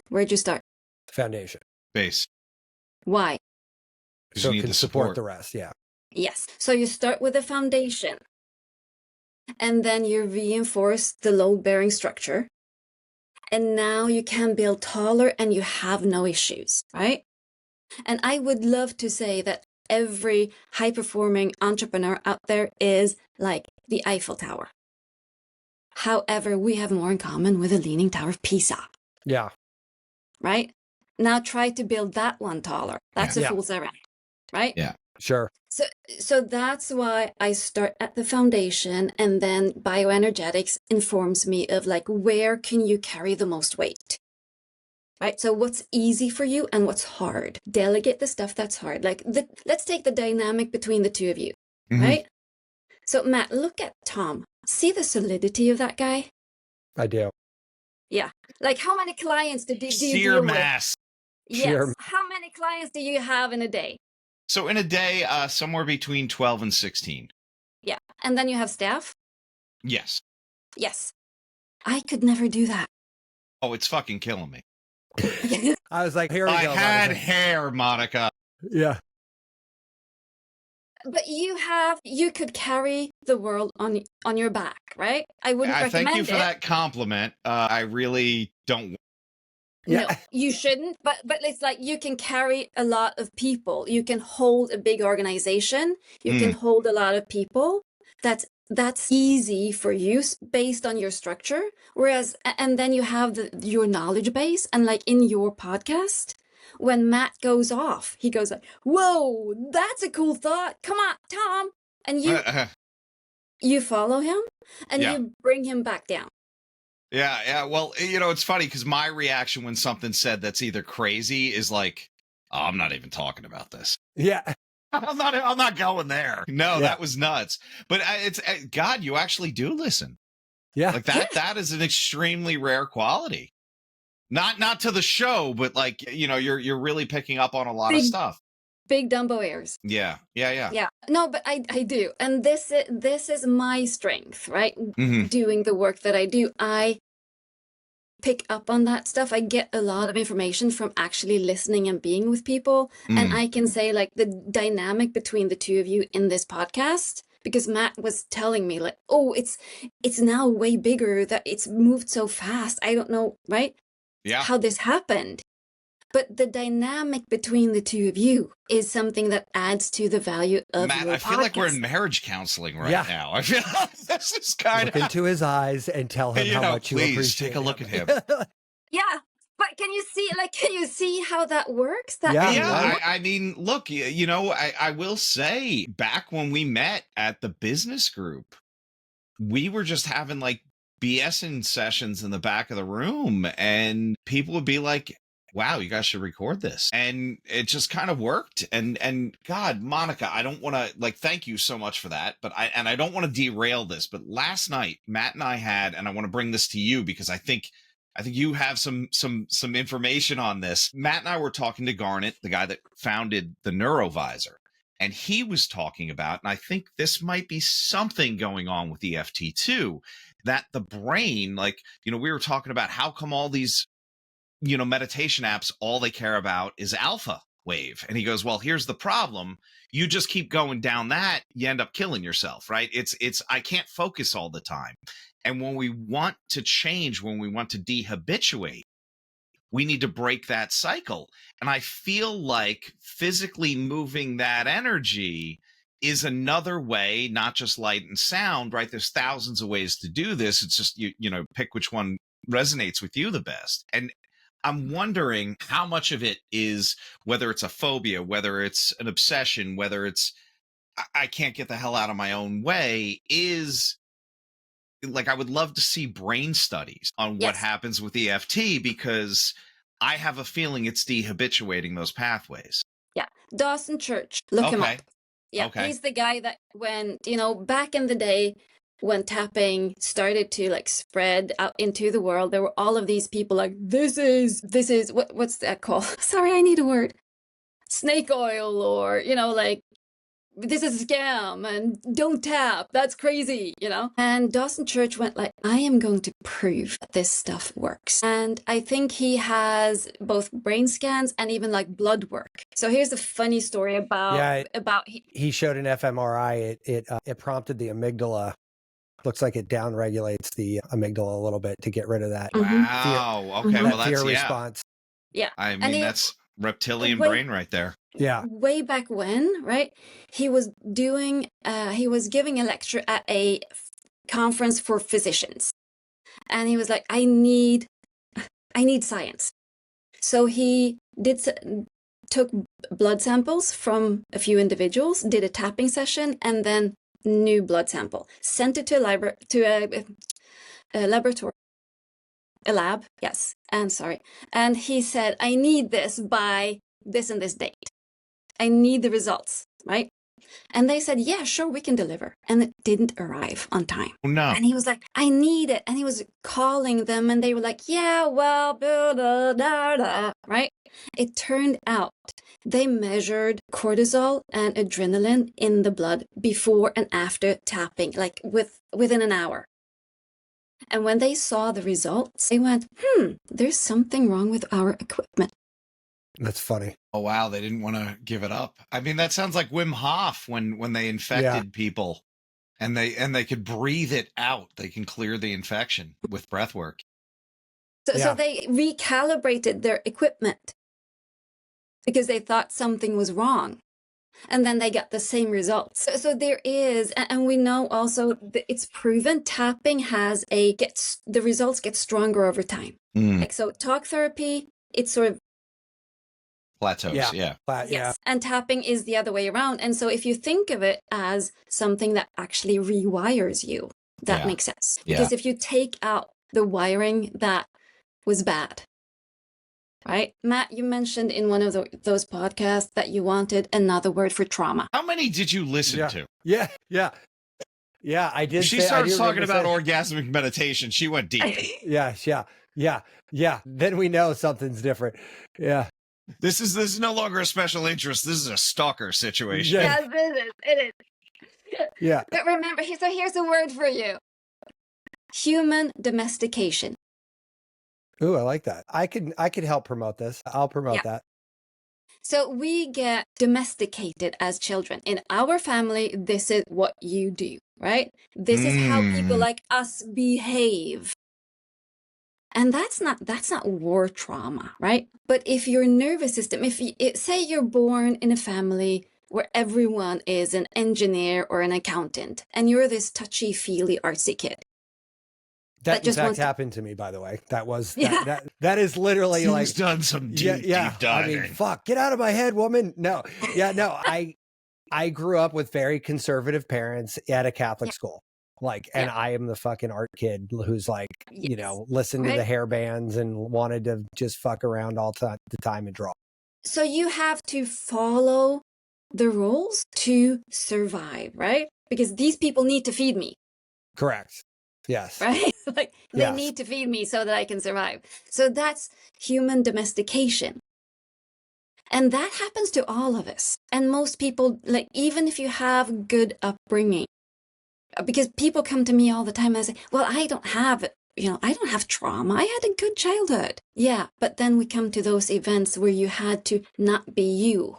where'd you start? Foundation. Base. Why? So you it need can the support the rest. Yeah. Yes. So you start with the foundation, and then you reinforce the load-bearing structure. And now you can build taller and you have no issues, right? And I would love to say that every high-performing entrepreneur out there is like the Eiffel Tower. However, we have more in common with the Leaning Tower of Pisa. Yeah. Right? Now try to build that one taller. That's a fool's errand, right? Yeah. Sure. So that's why I start at the foundation, and then bioenergetics informs me of like, where can you carry the most weight? Right? So what's easy for you and what's hard? Delegate the stuff that's hard. Like, let's take the dynamic between the two of you, right? So Matt, look at Tom. See the solidity of that guy? I do. Yeah. Like, how many clients do you Sheer deal mass. with? Yes. Sheer- How many clients do you have in a day? So in a day, somewhere between 12 and 16. Yeah. And then you have staff? Yes. Yes. I could never do that. Oh, it's fucking killing me. I was like, here we I go. had Monica. hair, Monica. Yeah. But you could carry the world on your back, right? I wouldn't I recommend thank you for it. that compliment. I really don't. Yeah. No, you shouldn't. But it's like, you can carry a lot of people. You can hold a big organization. You can hold a lot of people. That's easy for you based on your structure. Whereas, and then you have your knowledge base, and like in your podcast, when Matt goes off, he goes like, "Whoa, that's a cool thought. Come on, Tom." And you follow him and Yeah. you bring him back down. Yeah. Well, it's funny because my reaction when something's said that's either crazy is like, oh, I'm not even talking about this. Yeah. I'm not going there. No, Yeah. that was nuts. But it's God, you actually do listen. Yeah. Like that is an extremely rare quality. Not to the show, but like, you're really picking up on a lot of stuff. Big Dumbo ears. Yeah. No, but I do. And this is my strength, right? Mhm. Doing the work that I do. I pick up on that stuff. I get a lot of information from actually listening and being with people. And I can say like the dynamic between the two of you in this podcast, because Matt was telling me like, oh, it's now way bigger, that it's moved so fast. I don't know, right? Yeah. How this happened. But the dynamic between the two of you is something that adds to the value of Matt, your I feel like we're in podcast. marriage counseling right Yeah. now. I feel like this is kind Look of into his eyes and tell him how much you please appreciate take a look him. at him. Yeah. But can you see how that works? That Yeah, Yeah, I mean, look, I will say back when we met at the business group, we were just having like BSing sessions in the back of the room, and people would be like, wow, you guys should record this. And it just kind of worked. And God, Monica, I don't want to like, thank you so much for that. But I don't want to derail this, but last night, Matt and I had, and I want to bring this to you because I think you have some information on this. Matt and I were talking to Garnet, the guy that founded the Neurovisor, and he was talking about, and I think this might be something going on with EFT too, that the brain, like, we were talking about how come all these, meditation apps, all they care about is alpha wave. And he goes, well, here's the problem. You just keep going down that, you end up killing yourself, right? I can't focus all the time. And when we want to change, when we want to dehabituate, we need to break that cycle. And I feel like physically moving that energy is another way, not just light and sound, right? There's thousands of ways to do this. It's just, pick which one resonates with you the best. And I'm wondering how much of it is, whether it's a phobia, whether it's an obsession, whether it's, I can't get the hell out of my own way, is like, I would love to see brain studies on what happens with EFT, because I have a feeling it's dehabituating those pathways. Yeah. Dawson Church, look him up. Yeah. He's the guy that when, back in the day, when tapping started to like spread out into the world, there were all of these people like, this is what's that called? Sorry, I need a word. Snake oil, or, like, this is a scam and don't tap. That's crazy, And Dawson Church went like, I am going to prove that this stuff works. And I think he has both brain scans and even like blood work. So here's a funny story about he showed an fMRI. It prompted the amygdala. Looks like it downregulates the amygdala a little bit to get rid of that. Wow. Okay. Well, that's fear response. Yeah. I mean, that's reptilian brain right there. Yeah. Way back when, right? He was giving a lecture at a conference for physicians. And he was like, I need science. So he took blood samples from a few individuals, did a tapping session, and then new blood sample, sent it to a laboratory. A lab, yes. And he said, I need this by this and this date. I need the results, right? And they said, yeah, sure, we can deliver. And it didn't arrive on time. No. And he was like, I need it. And he was calling them and they were like, yeah, well, blah, blah, blah, blah, right? It turned out they measured cortisol and adrenaline in the blood before and after tapping, like within an hour. And when they saw the results, they went, there's something wrong with our equipment. That's funny. Oh, wow. They didn't want to give it up. I mean, that sounds like Wim Hof when they infected people and they could breathe it out. They can clear the infection with breath work. So they recalibrated their equipment because they thought something was wrong. And then they got the same results. So there is, and we know also that it's proven tapping the results get stronger over time. Like, so talk therapy, it's sort of Plateaus. Yeah. Yes. And tapping is the other way around. And so if you think of it as something that actually rewires you, that makes sense. Because if you take out the wiring that was bad, right? Matt, you mentioned in one of those podcasts that you wanted another word for trauma. How many did you listen to? Yeah, I did. She starts talking about orgasmic meditation. She went deep. Yeah. Then we know something's different. Yeah. This is no longer a special interest. This is a stalker situation. Yes, it is. Yeah. But remember, so here's a word for you. Human domestication. Ooh, I like that. I could help promote this. I'll promote that. So we get domesticated as children. In our family, this is what you do, right? This is how people like us behave. And that's not war trauma, right? But if your nervous system, say you're born in a family where everyone is an engineer or an accountant, and you're this touchy-feely artsy kid. That in fact happened to me, by the way. That was that is literally like he's done some deep diving. I mean, fuck, get out of my head, woman. No. I grew up with very conservative parents at a Catholic school. And I am the fucking art kid who's like, listened to the hair bands and wanted to just fuck around all the time and draw. So you have to follow the rules to survive, right? Because these people need to feed me. Correct. Yes. Right? They need to feed me so that I can survive. So that's human domestication. And that happens to all of us. And most people, even if you have good upbringing, because people come to me all the time and say, well, I don't have trauma. I had a good childhood. Yeah. But then we come to those events where you had to not be you.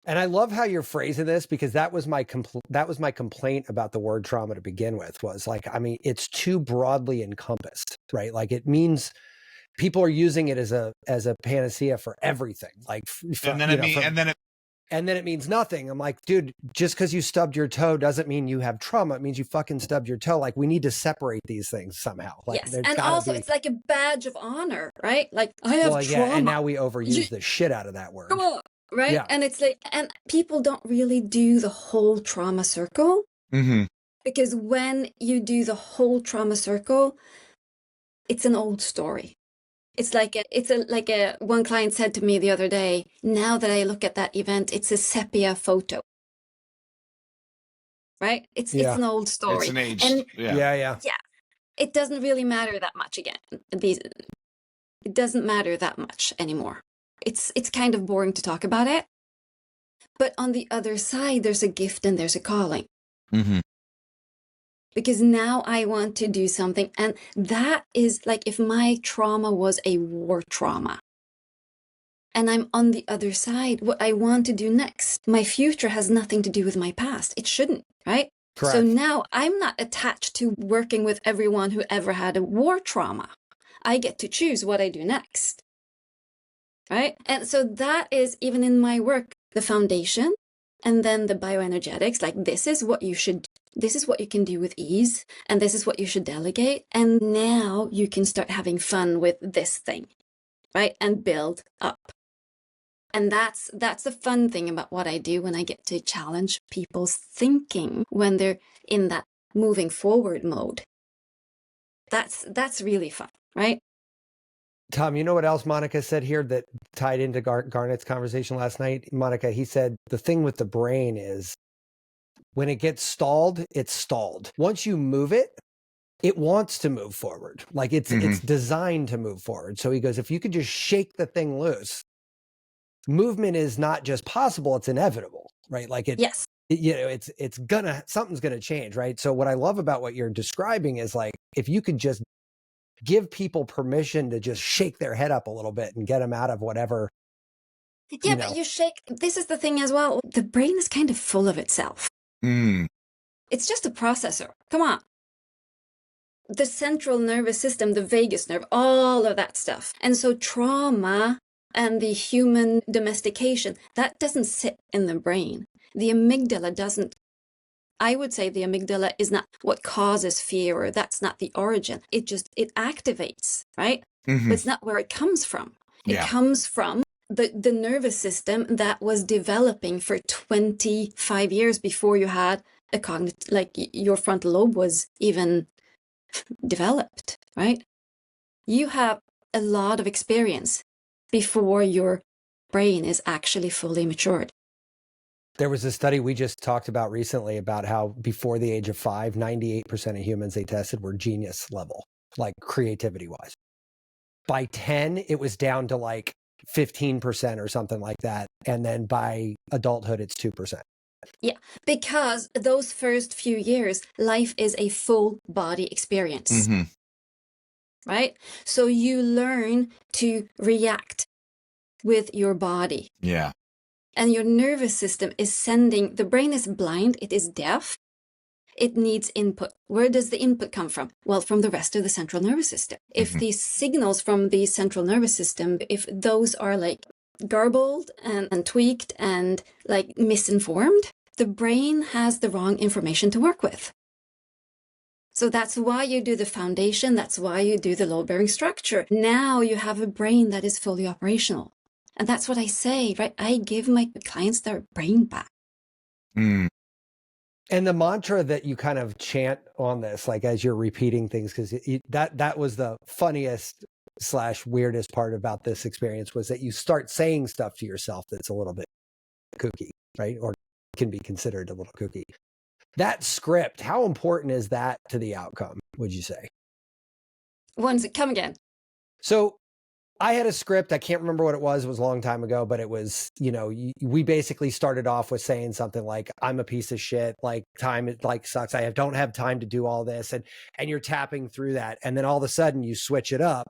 And I love how you're phrasing this, because that was my complaint about the word trauma to begin with, was it's too broadly encompassed, right? It means people are using it as a panacea for everything. And then it means nothing. I'm like, dude, just because you stubbed your toe doesn't mean you have trauma. It means you fucking stubbed your toe. We need to separate these things somehow. Yes. And also it's like a badge of honor, right? I have trauma. And now we overuse the shit out of that word. Come on. Right? Yeah. And it's and people don't really do the whole trauma circle. Mm-hmm. Because when you do the whole trauma circle, it's an old story. It's like one client said to me the other day, now that I look at that event, it's a sepia photo. Right? It's an old story. It's an age. And yeah. It doesn't really matter that much again. It doesn't matter that much anymore. It's kind of boring to talk about it. But on the other side, there's a gift and there's a calling. Mm-hmm. Because now I want to do something. And that is if my trauma was a war trauma. And I'm on the other side, what I want to do next. My future has nothing to do with my past. It shouldn't, right? Correct. So now I'm not attached to working with everyone who ever had a war trauma. I get to choose what I do next. Right? And so that is, even in my work, the foundation, and then the bioenergetics, this is what you can do with ease, and this is what you should delegate. And now you can start having fun with this thing, right? And build up. And that's the fun thing about what I do when I get to challenge people's thinking when they're in that moving forward mode. That's really fun, right? Tom, you know what else Monica said here that tied into Garnett's conversation last night? Monica, he said, the thing with the brain is when it gets stalled, it's stalled. Once you move it, it wants to move forward. It's designed to move forward. So he goes, if you could just shake the thing loose, movement is not just possible, it's inevitable, right? Yes. Something's gonna change, right? So what I love about what you're describing is if you could just give people permission to just shake their head up a little bit and get them out of whatever. Yeah, but you shake. This is the thing as well. The brain is kind of full of itself. It's just a processor. Come on. The central nervous system, the vagus nerve, all of that stuff. And so trauma and the human domestication, that doesn't sit in the brain. The amygdala doesn't. I would say the amygdala is not what causes fear, or that's not the origin. It activates, right? Mm-hmm. But it's not where it comes from. It comes from the nervous system that was developing for 25 years before you had a cognitive, like your frontal lobe was even developed, right? You have a lot of experience before your brain is actually fully matured. There was a study we just talked about recently about how before the age of 5, 98% of humans they tested were genius level, like creativity wise. By 10, it was down to like 15% or something like that. And then by adulthood, it's 2%. Yeah, because those first few years, life is a full body experience, Mm-hmm. right? So you learn to react with your body. Yeah. And your nervous system is sending, the brain is blind, it is deaf, it needs input. Where does the input come from? Well, from the rest of the central nervous system. If these signals from the central nervous system, if those are like garbled and tweaked and like misinformed, the brain has the wrong information to work with. So that's why you do the foundation, that's why you do the load-bearing structure. Now you have a brain that is fully operational. And that's what I say, right? I give my clients their brain back. Mm. And the mantra that you kind of chant on this, like as you're repeating things, because that was the funniest / weirdest part about this experience, was that you start saying stuff to yourself that's a little bit kooky, right? Or can be considered a little kooky. That script, how important is that to the outcome, would you say? Come again. So I had a script. I can't remember what it was. It was a long time ago, but it was, we basically started off with saying something like, I'm a piece of shit. Like time like sucks. don't have time to do all this. And you're tapping through that. And then all of a sudden you switch it up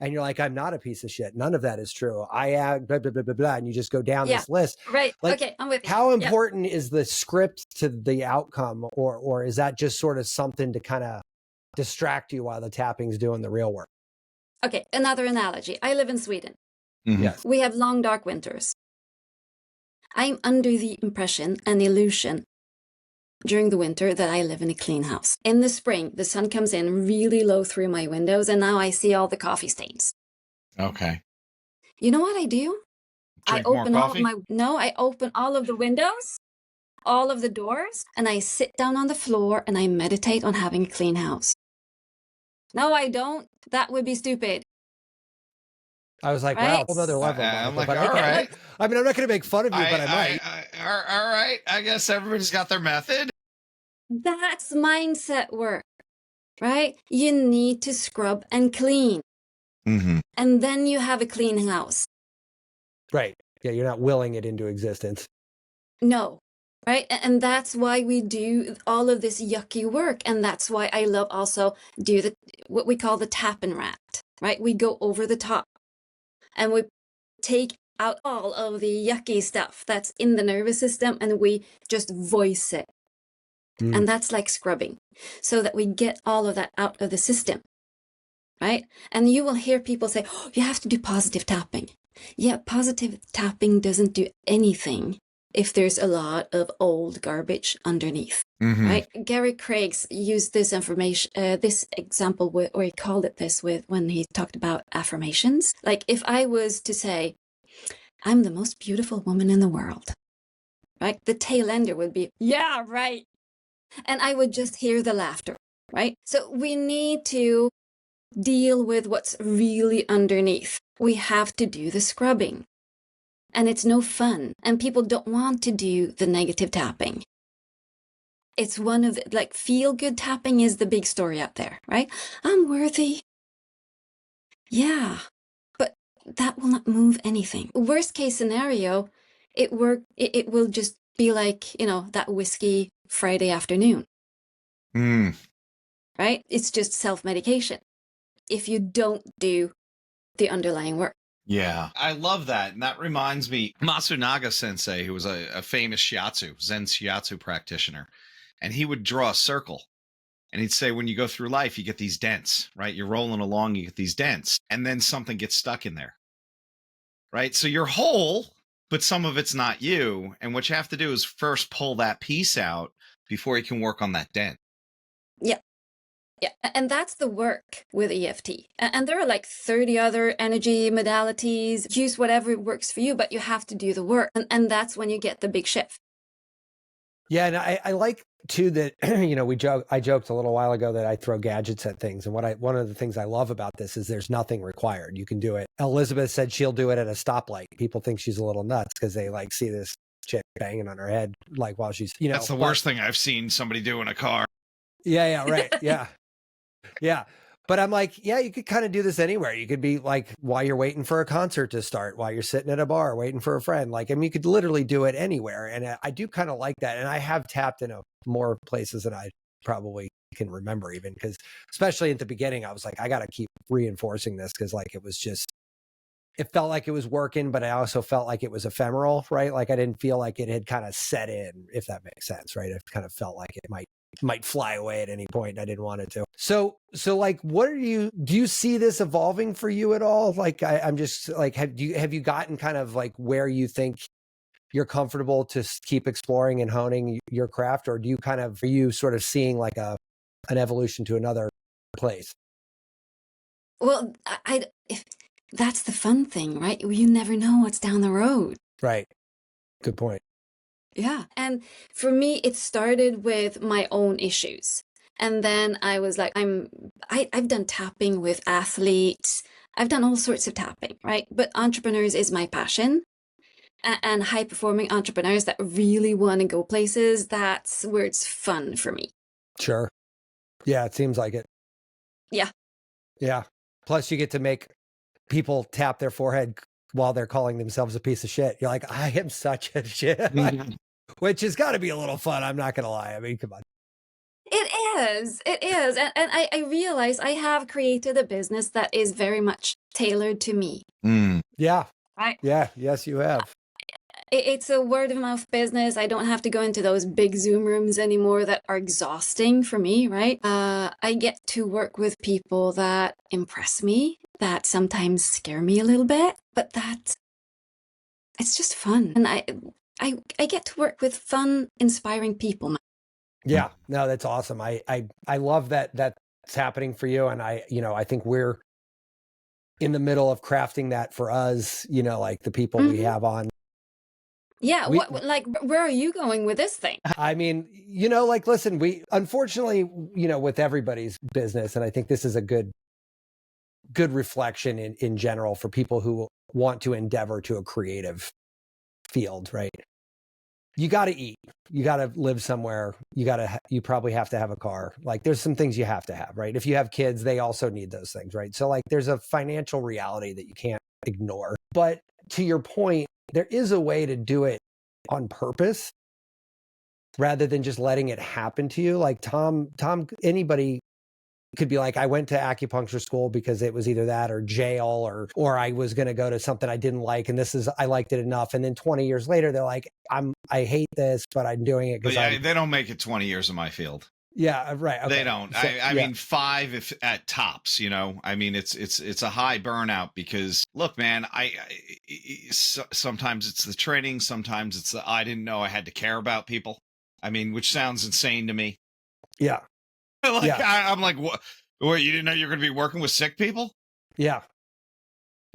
and you're like, I'm not a piece of shit. None of that is true. I am blah, blah, blah, blah, blah. And you just go down this list. Right. Like, okay. I'm with you. How important is the script to the outcome? Or is that just sort of something to kind of distract you while the tapping's doing the real work? Okay, another analogy. I live in Sweden. Mm-hmm. Yes. We have long, dark winters. I'm under the impression and illusion during the winter that I live in a clean house. In the spring, the sun comes in really low through my windows, and now I see all the coffee stains. Okay. You know what I do? Drink I open more all of coffee? I open all of the windows, all of the doors, and I sit down on the floor and I meditate on having a clean house. No, I don't. That would be stupid. I was like, right? wow, whole other level. I'm Monica, like, but all okay. right. I mean, I'm not going to make fun of you, but I might. All right. I guess everybody's got their method. That's mindset work, right? You need to scrub and clean. Mm-hmm. And then you have a clean house. Right. Yeah, you're not willing it into existence. No. Right? And that's why we do all of this yucky work. And that's why I love also do what we call the tap and rat, right? We go over the top and we take out all of the yucky stuff that's in the nervous system and we just voice it. And that's like scrubbing, so that we get all of that out of the system, right? And you will hear people say, oh, you have to do positive tapping. Yeah, positive tapping doesn't do anything if there's a lot of old garbage underneath, right? Gary Craig's used this information, this example, or he called it this when he talked about affirmations. Like if I was to say, I'm the most beautiful woman in the world, right? The tail ender would be, yeah, right. And I would just hear the laughter, right? So we need to deal with what's really underneath. We have to do the scrubbing. And it's no fun. And people don't want to do the negative tapping. It's one of the, feel-good tapping is the big story out there, right? I'm worthy. Yeah, but that will not move anything. Worst case scenario, it will just be like, that whiskey Friday afternoon. Right? It's just self-medication if you don't do the underlying work. Yeah, I love that. And that reminds me, Matsunaga sensei, who was a famous Zen shiatsu practitioner, and he would draw a circle. And he'd say, when you go through life, you get these dents, right? You're rolling along, you get these dents, and then something gets stuck in there, right? So you're whole, but some of it's not you. And what you have to do is first pull that piece out before you can work on that dent. Yeah. Yeah, and that's the work with EFT. And there are like 30 other energy modalities. Use whatever works for you, but you have to do the work. And that's when you get the big shift. Yeah, and I like too that I joked a little while ago that I throw gadgets at things, and one of the things I love about this is there's nothing required. You can do it. Elizabeth said she'll do it at a stoplight. People think she's a little nuts because they like see this chick banging on her head like while she's That's the worst thing I've seen somebody do in a car. Yeah, right. Yeah. Yeah. But I'm like, yeah, you could kind of do this anywhere. You could be like while you're waiting for a concert to start, while you're sitting at a bar waiting for a friend. Like, I mean, you could literally do it anywhere. And I do kind of like that. And I have tapped in more places than I probably can remember, even because, especially at the beginning, I was like, I got to keep reinforcing this because, like, it felt like it was working, but I also felt like it was ephemeral, right? Like, I didn't feel like it had kind of set in, if that makes sense, right? It kind of felt like it might fly away at any point. I didn't want it to. So like, do you see this evolving for you at all? Like, I'm just like, have you gotten kind of like where you think you're comfortable to keep exploring and honing your craft? Or are you sort of seeing like an evolution to another place? Well, that's the fun thing, right? You never know what's down the road. Right. Good point. Yeah. And for me, it started with my own issues. And then I was like, I've done tapping with athletes. I've done all sorts of tapping, right? But entrepreneurs is my passion. And high performing entrepreneurs that really want to go places, that's where it's fun for me. Sure. Yeah, it seems like it. Yeah. Yeah. Plus you get to make people tap their forehead while they're calling themselves a piece of shit. You're like, I am such a shit. Which has got to be a little fun. I'm not going to lie. I mean, come on. It is. And I realize I have created a business that is very much tailored to me. Yeah. Right. Yeah. Yes, you have. It's a word of mouth business. I don't have to go into those big Zoom rooms anymore that are exhausting for me, right? I get to work with people that impress me, that sometimes scare me a little bit, but it's just fun. And I get to work with fun, inspiring people. Yeah, no, that's awesome. I love that that's happening for you. And I think we're in the middle of crafting that for us, like the people we have on. Yeah. Where are you going with this thing? I mean, like, listen, we, unfortunately, with everybody's business, and I think this is a good reflection in general for people who want to endeavor to a creative field, right? You got to eat, you got to live somewhere, you probably have to have a car. Like, there's some things you have to have, right? If you have kids, they also need those things, right? So like, there's a financial reality that you can't ignore. But to your point, there is a way to do it on purpose rather than just letting it happen to you. Like Tom, anybody could be like, I went to acupuncture school because it was either that or jail, or I was going to go to something I didn't like. And I liked it enough. And then 20 years later, they're like, I hate this, but I'm doing it because they don't make it 20 years in my field. Yeah, right. Okay. They don't. So, I mean, 5 if at tops. I mean, it's a high burnout because look, man, sometimes it's the training, sometimes it's I didn't know I had to care about people. I mean, which sounds insane to me. Yeah. I'm like, what? You didn't know you were going to be working with sick people? Yeah.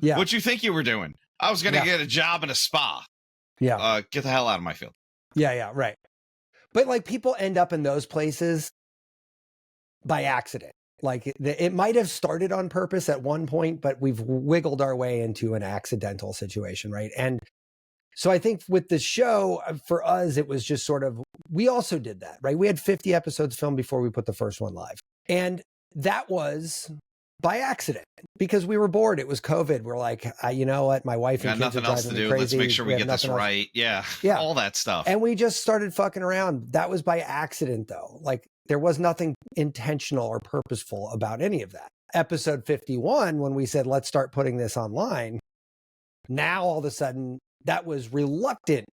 Yeah. What you think you were doing? I was going to get a job in a spa. Yeah. Get the hell out of my field. Yeah. Right. But like, people end up in those places by accident. Like it might have started on purpose at one point, but we've wiggled our way into an accidental situation, right? And so I think with the show, for us, it was just sort of, we also did that, right? We had 50 episodes filmed before we put the first one live. And that was by accident because we were bored. It was COVID. We're like, you know what? My wife and kids are driving me crazy. Let's make sure we get this right. Yeah. All that stuff. And we just started fucking around. That was by accident though. Like, there was nothing intentional or purposeful about any of that. Episode 51, when we said, let's start putting this online, now all of a sudden that was reluctant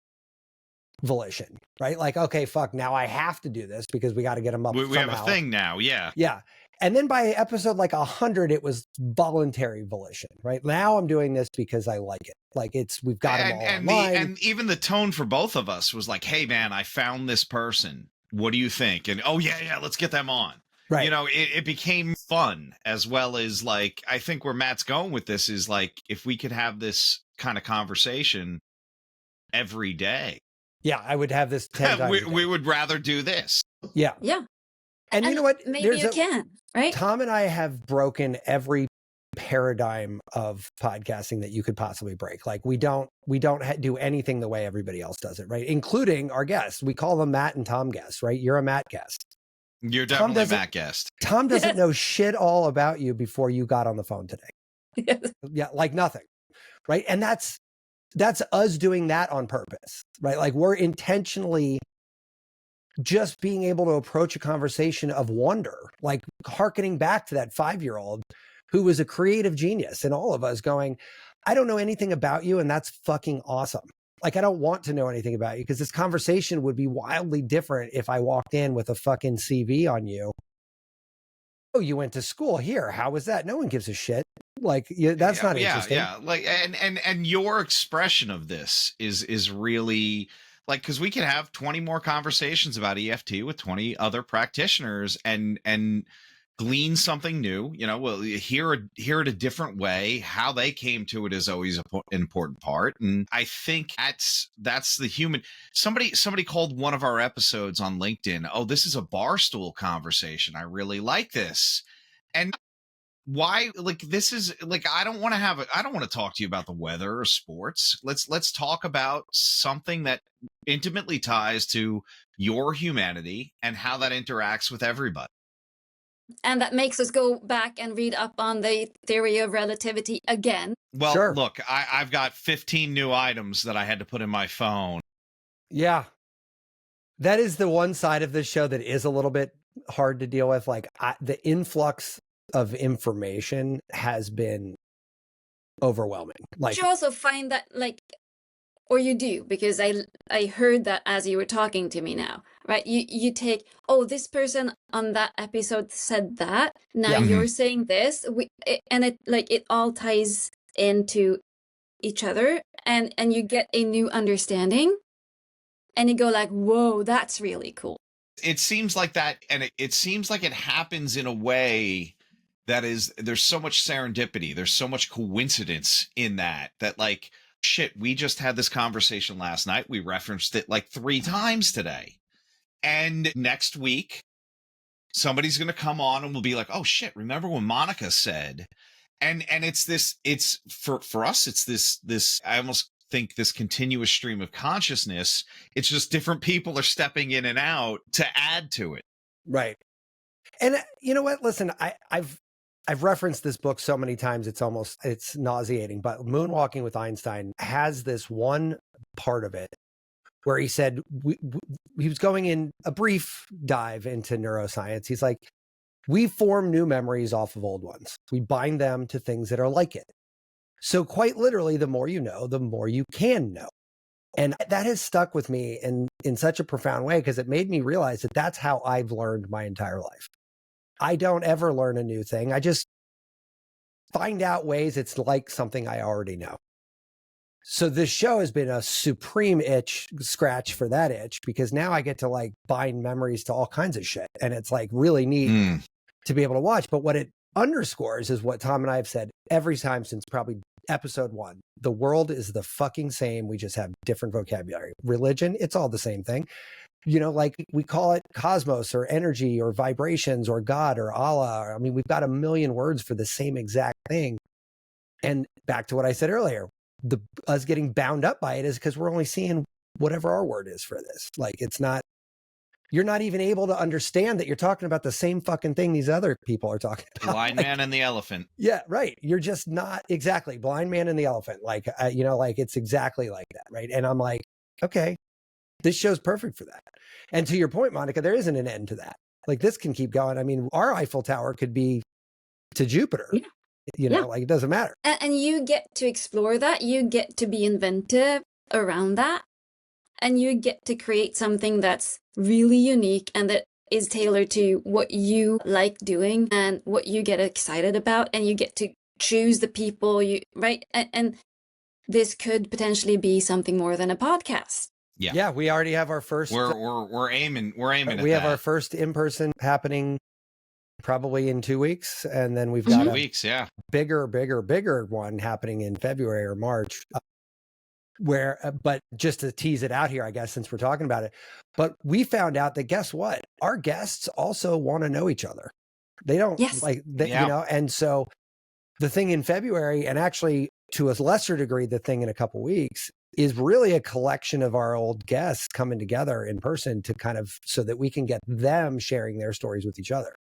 volition, right? Like, okay, fuck, now I have to do this because we got to get them up. We have a thing now. Yeah. Yeah. And then by episode like 100, it was voluntary volition, right? Now I'm doing this because I like it. Like, we've got them all online. And even the tone for both of us was like, hey man, I found this person. What do you think? And oh yeah, let's get them on. Right. You know, it became fun as well as like, I think where Matt's going with this is like, if we could have this kind of conversation every day. Yeah, I would have this 10 times. we would rather do this. Yeah. Yeah. And you know what? Maybe you can, right? Tom and I have broken every paradigm of podcasting that you could possibly break. Like we don't do anything the way everybody else does it, right? Including our guests. We call them Matt and Tom guests, right? You're a Matt guest. You're definitely Matt guest. Tom doesn't know shit all about you before you got on the phone today. Yeah, like nothing, right? And that's us doing that on purpose, right? Like we're intentionally just being able to approach a conversation of wonder, like hearkening back to that 5-year-old who was a creative genius, and all of us going, I don't know anything about you, and that's fucking awesome. Like, I don't want to know anything about you because this conversation would be wildly different if I walked in with a fucking CV on you. Oh, you went to school here. How was that? No one gives a shit. Like, that's not interesting. Yeah. Like, and your expression of this is really like, because we could have 20 more conversations about EFT with 20 other practitioners and glean something new. You know, we'll hear it a different way. How they came to it is always an important part. And I think that's the human. Somebody called one of our episodes on LinkedIn, oh, this is a barstool conversation. I really like this. And why, like, this is like, I don't want to talk to you about the weather or sports. Let's talk about something that intimately ties to your humanity and how that interacts with everybody. And that makes us go back and read up on the theory of relativity again. Well, sure. Look, I've got 15 new items that I had to put in my phone. Yeah. That is the one side of this show that is a little bit hard to deal with. Like the influx of information has been overwhelming. Like, you also find that, like, or you do, because I heard that as you were talking to me now, right? You take, oh, this person on that episode said that. Now you're saying this, and it all ties into each other, and you get a new understanding, and you go like, whoa, that's really cool. It seems like that, and it seems like it happens in a way that is, there's so much serendipity, there's so much coincidence in that like, shit, we just had this conversation last night. We referenced it like 3 times today. And next week, somebody's going to come on and we'll be like, oh shit, remember when Monica said, and it's for us, it's this, I almost think this continuous stream of consciousness. It's just different people are stepping in and out to add to it. Right. And you know what? Listen, I've referenced this book so many times, it's nauseating, but Moonwalking with Einstein has this one part of it where he said, he was going in a brief dive into neuroscience. He's like, we form new memories off of old ones. We bind them to things that are like it. So quite literally, the more you know, the more you can know. And that has stuck with me in such a profound way, because it made me realize that that's how I've learned my entire life. I don't ever learn a new thing. I just find out ways it's like something I already know. So this show has been a supreme scratch for that itch, because now I get to like bind memories to all kinds of shit. And it's like really neat to be able to watch. But what it underscores is what Tom and I have said every time since probably episode 1. The world is the fucking same. We just have different vocabulary. Religion, it's all the same thing. You know, like we call it cosmos or energy or vibrations or God or Allah. I mean, we've got a million words for the same exact thing. And back to what I said earlier, us getting bound up by it is because we're only seeing whatever our word is for this. Like, it's not, you're not even able to understand that you're talking about the same fucking thing these other people are talking about. Blind man and the elephant. Yeah, right. You're just not exactly blind man and the elephant. Like, you know, like it's exactly like that. Right. And I'm like, okay, this show's perfect for that. And to your point, Monica, there isn't an end to that. Like, this can keep going. I mean, our Eiffel Tower could be to Jupiter. Yeah. You know, like, it doesn't matter. And you get to explore that. You get to be inventive around that. And you get to create something that's really unique and that is tailored to what you like doing and what you get excited about. And you get to choose the people right? And this could potentially be something more than a podcast. Yeah. Yeah, we already have our first. We're aiming. We're aiming. We have that. our first in-person happening probably in 2 weeks. And then we've got 2 a weeks, yeah. bigger one happening in February or March. But just to tease it out here, I guess, since we're talking about it, but we found out that guess what? Our guests also want to know each other. They don't and so the thing in February, and actually to a lesser degree, the thing in a couple weeks, is really a collection of our old guests coming together in person to kind of, so that we can get them sharing their stories with each other,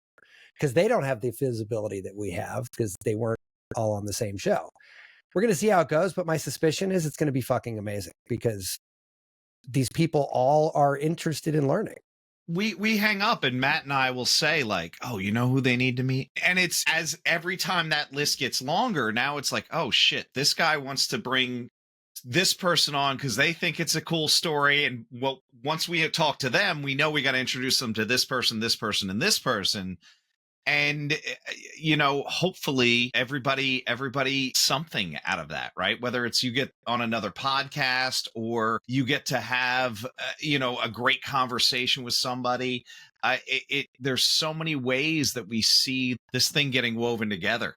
because they don't have the visibility that we have because they weren't all on the same show. We're going to see how it goes, but my suspicion is it's going to be fucking amazing because these people all are interested in learning. We hang up and Matt and I will say like, oh, you know who they need to meet? And it's as every time that list gets longer, now it's like, oh shit, this guy wants to bring this person on because they think it's a cool story. And once we talk to them, we know we got to introduce them to this person, and this person. And, hopefully everybody something out of that, right? Whether it's you get on another podcast or you get to have, a great conversation with somebody. There's so many ways that we see this thing getting woven together.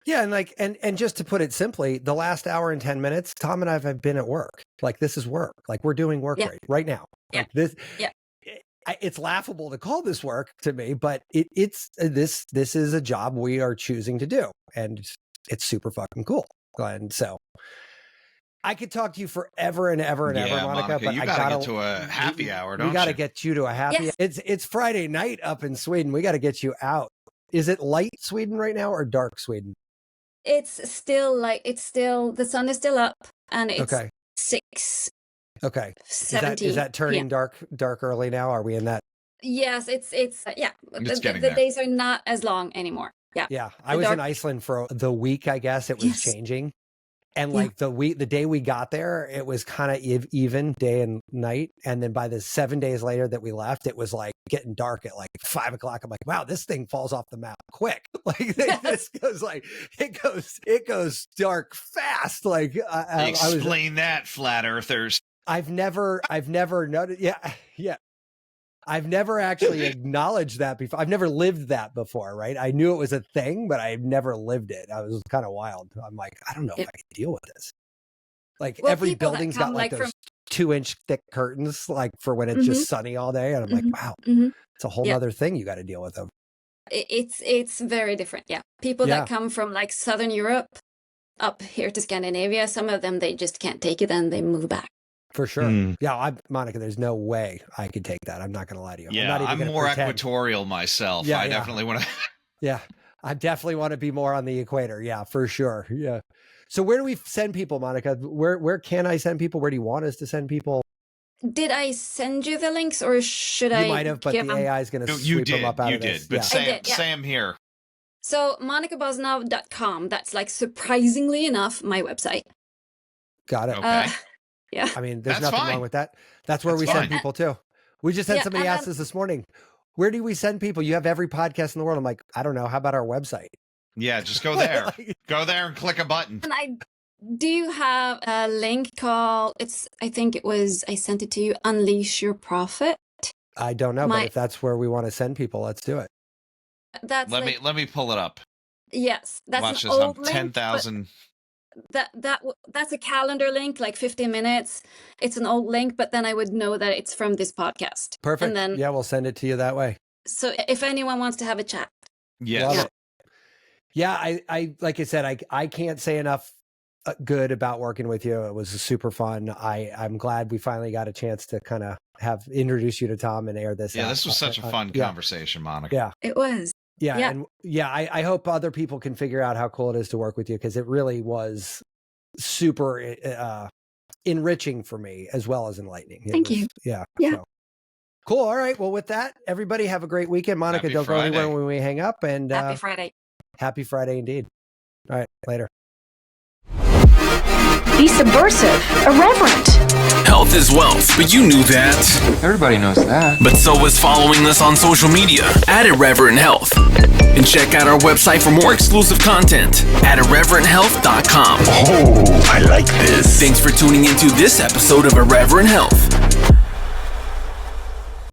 Yeah. And just to put it simply, the last hour and 10 minutes, Tom and I have been at work. Like, this is work. Like, we're doing work right now. Yeah. Like this. Yeah. It's laughable to call this work to me, but this is a job we are choosing to do, and it's super fucking cool. And so I could talk to you forever and ever and ever, Monica, but you gotta get to a happy hour, don't you? We gotta get you to a happy. Yes. It's Friday night up in Sweden. We got to get you out. Is it light Sweden right now or dark Sweden? It's still the sun is still up, and it's 6. Okay. Is that turning dark early now? Are we in that? Yes, it's the days are not as long anymore. Yeah. Yeah. I was in Iceland for the week, I guess. It was changing. And the day we got there, it was kind of even day and night. And then by the 7 days later that we left, it was like getting dark at like 5 o'clock. I'm like, wow, this thing falls off the map quick. Like this goes it goes dark fast. Like explain that, flat earthers. I've never noticed. Yeah. I've never actually acknowledged that before. I've never lived that before, right? I knew it was a thing, but I've never lived it. I was kind of wild. I'm like, I don't know if I can deal with this. Like, every building's got like those 2-inch thick curtains, like for when it's just sunny all day. And I'm like, wow, it's a whole other thing you got to deal with them. It's very different. Yeah. People that come from like Southern Europe up here to Scandinavia, some of them, they just can't take it and they move back. For sure. Yeah, Monica, there's no way I could take that. I'm not going to lie to you. Yeah, I'm more equatorial myself. I definitely want to. Yeah, I definitely want to be more on the equator. Yeah, for sure. Yeah. So where do we send people, Monica? Where can I send people? Where do you want us to send people? Did I send you the links, or should I? You might have, but the AI is going to sweep them up out of this. You did, but Sam here. So monicabozinov.com. That's like, surprisingly enough, my website. Got it. Okay. Yeah. I mean, there's nothing wrong with that. That's where we send people too. We just had somebody ask us this morning, where do we send people? You have every podcast in the world. I'm like, I don't know. How about our website? Yeah, just go there. Go there and click a button. And I do have a link called, I sent it to you, Unleash Your Profit. I don't know, but if that's where we want to send people, let's do it. Let me pull it up. Yes. That's watch an this. old I'm link, 10,000. That's a calendar link, like 15 minutes. It's an old link, but then I would know that it's from this podcast. Perfect. And then, we'll send it to you that way. So if anyone wants to have a chat. Yes. Yeah. I like I said, I can't say enough good about working with you. It was super fun. I'm glad we finally got a chance to kind of introduce you to Tom and air this. Yeah, this was such a fun conversation, Monica. Yeah, it was. Yeah. And I hope other people can figure out how cool it is to work with you, because it really was super enriching for me as well as enlightening. Thank you. Yeah. So. Cool. All right. Well, with that, everybody have a great weekend. Monica, don't go anywhere when we hang up. And happy Friday. Happy Friday indeed. All right. Later. Be subversive, irreverent. Health is wealth, but you knew that. Everybody knows that. But so is following us on social media at Irreverent Health. And check out our website for more exclusive content at irreverenthealth.com. Oh, I like this. Thanks for tuning into this episode of Irreverent Health.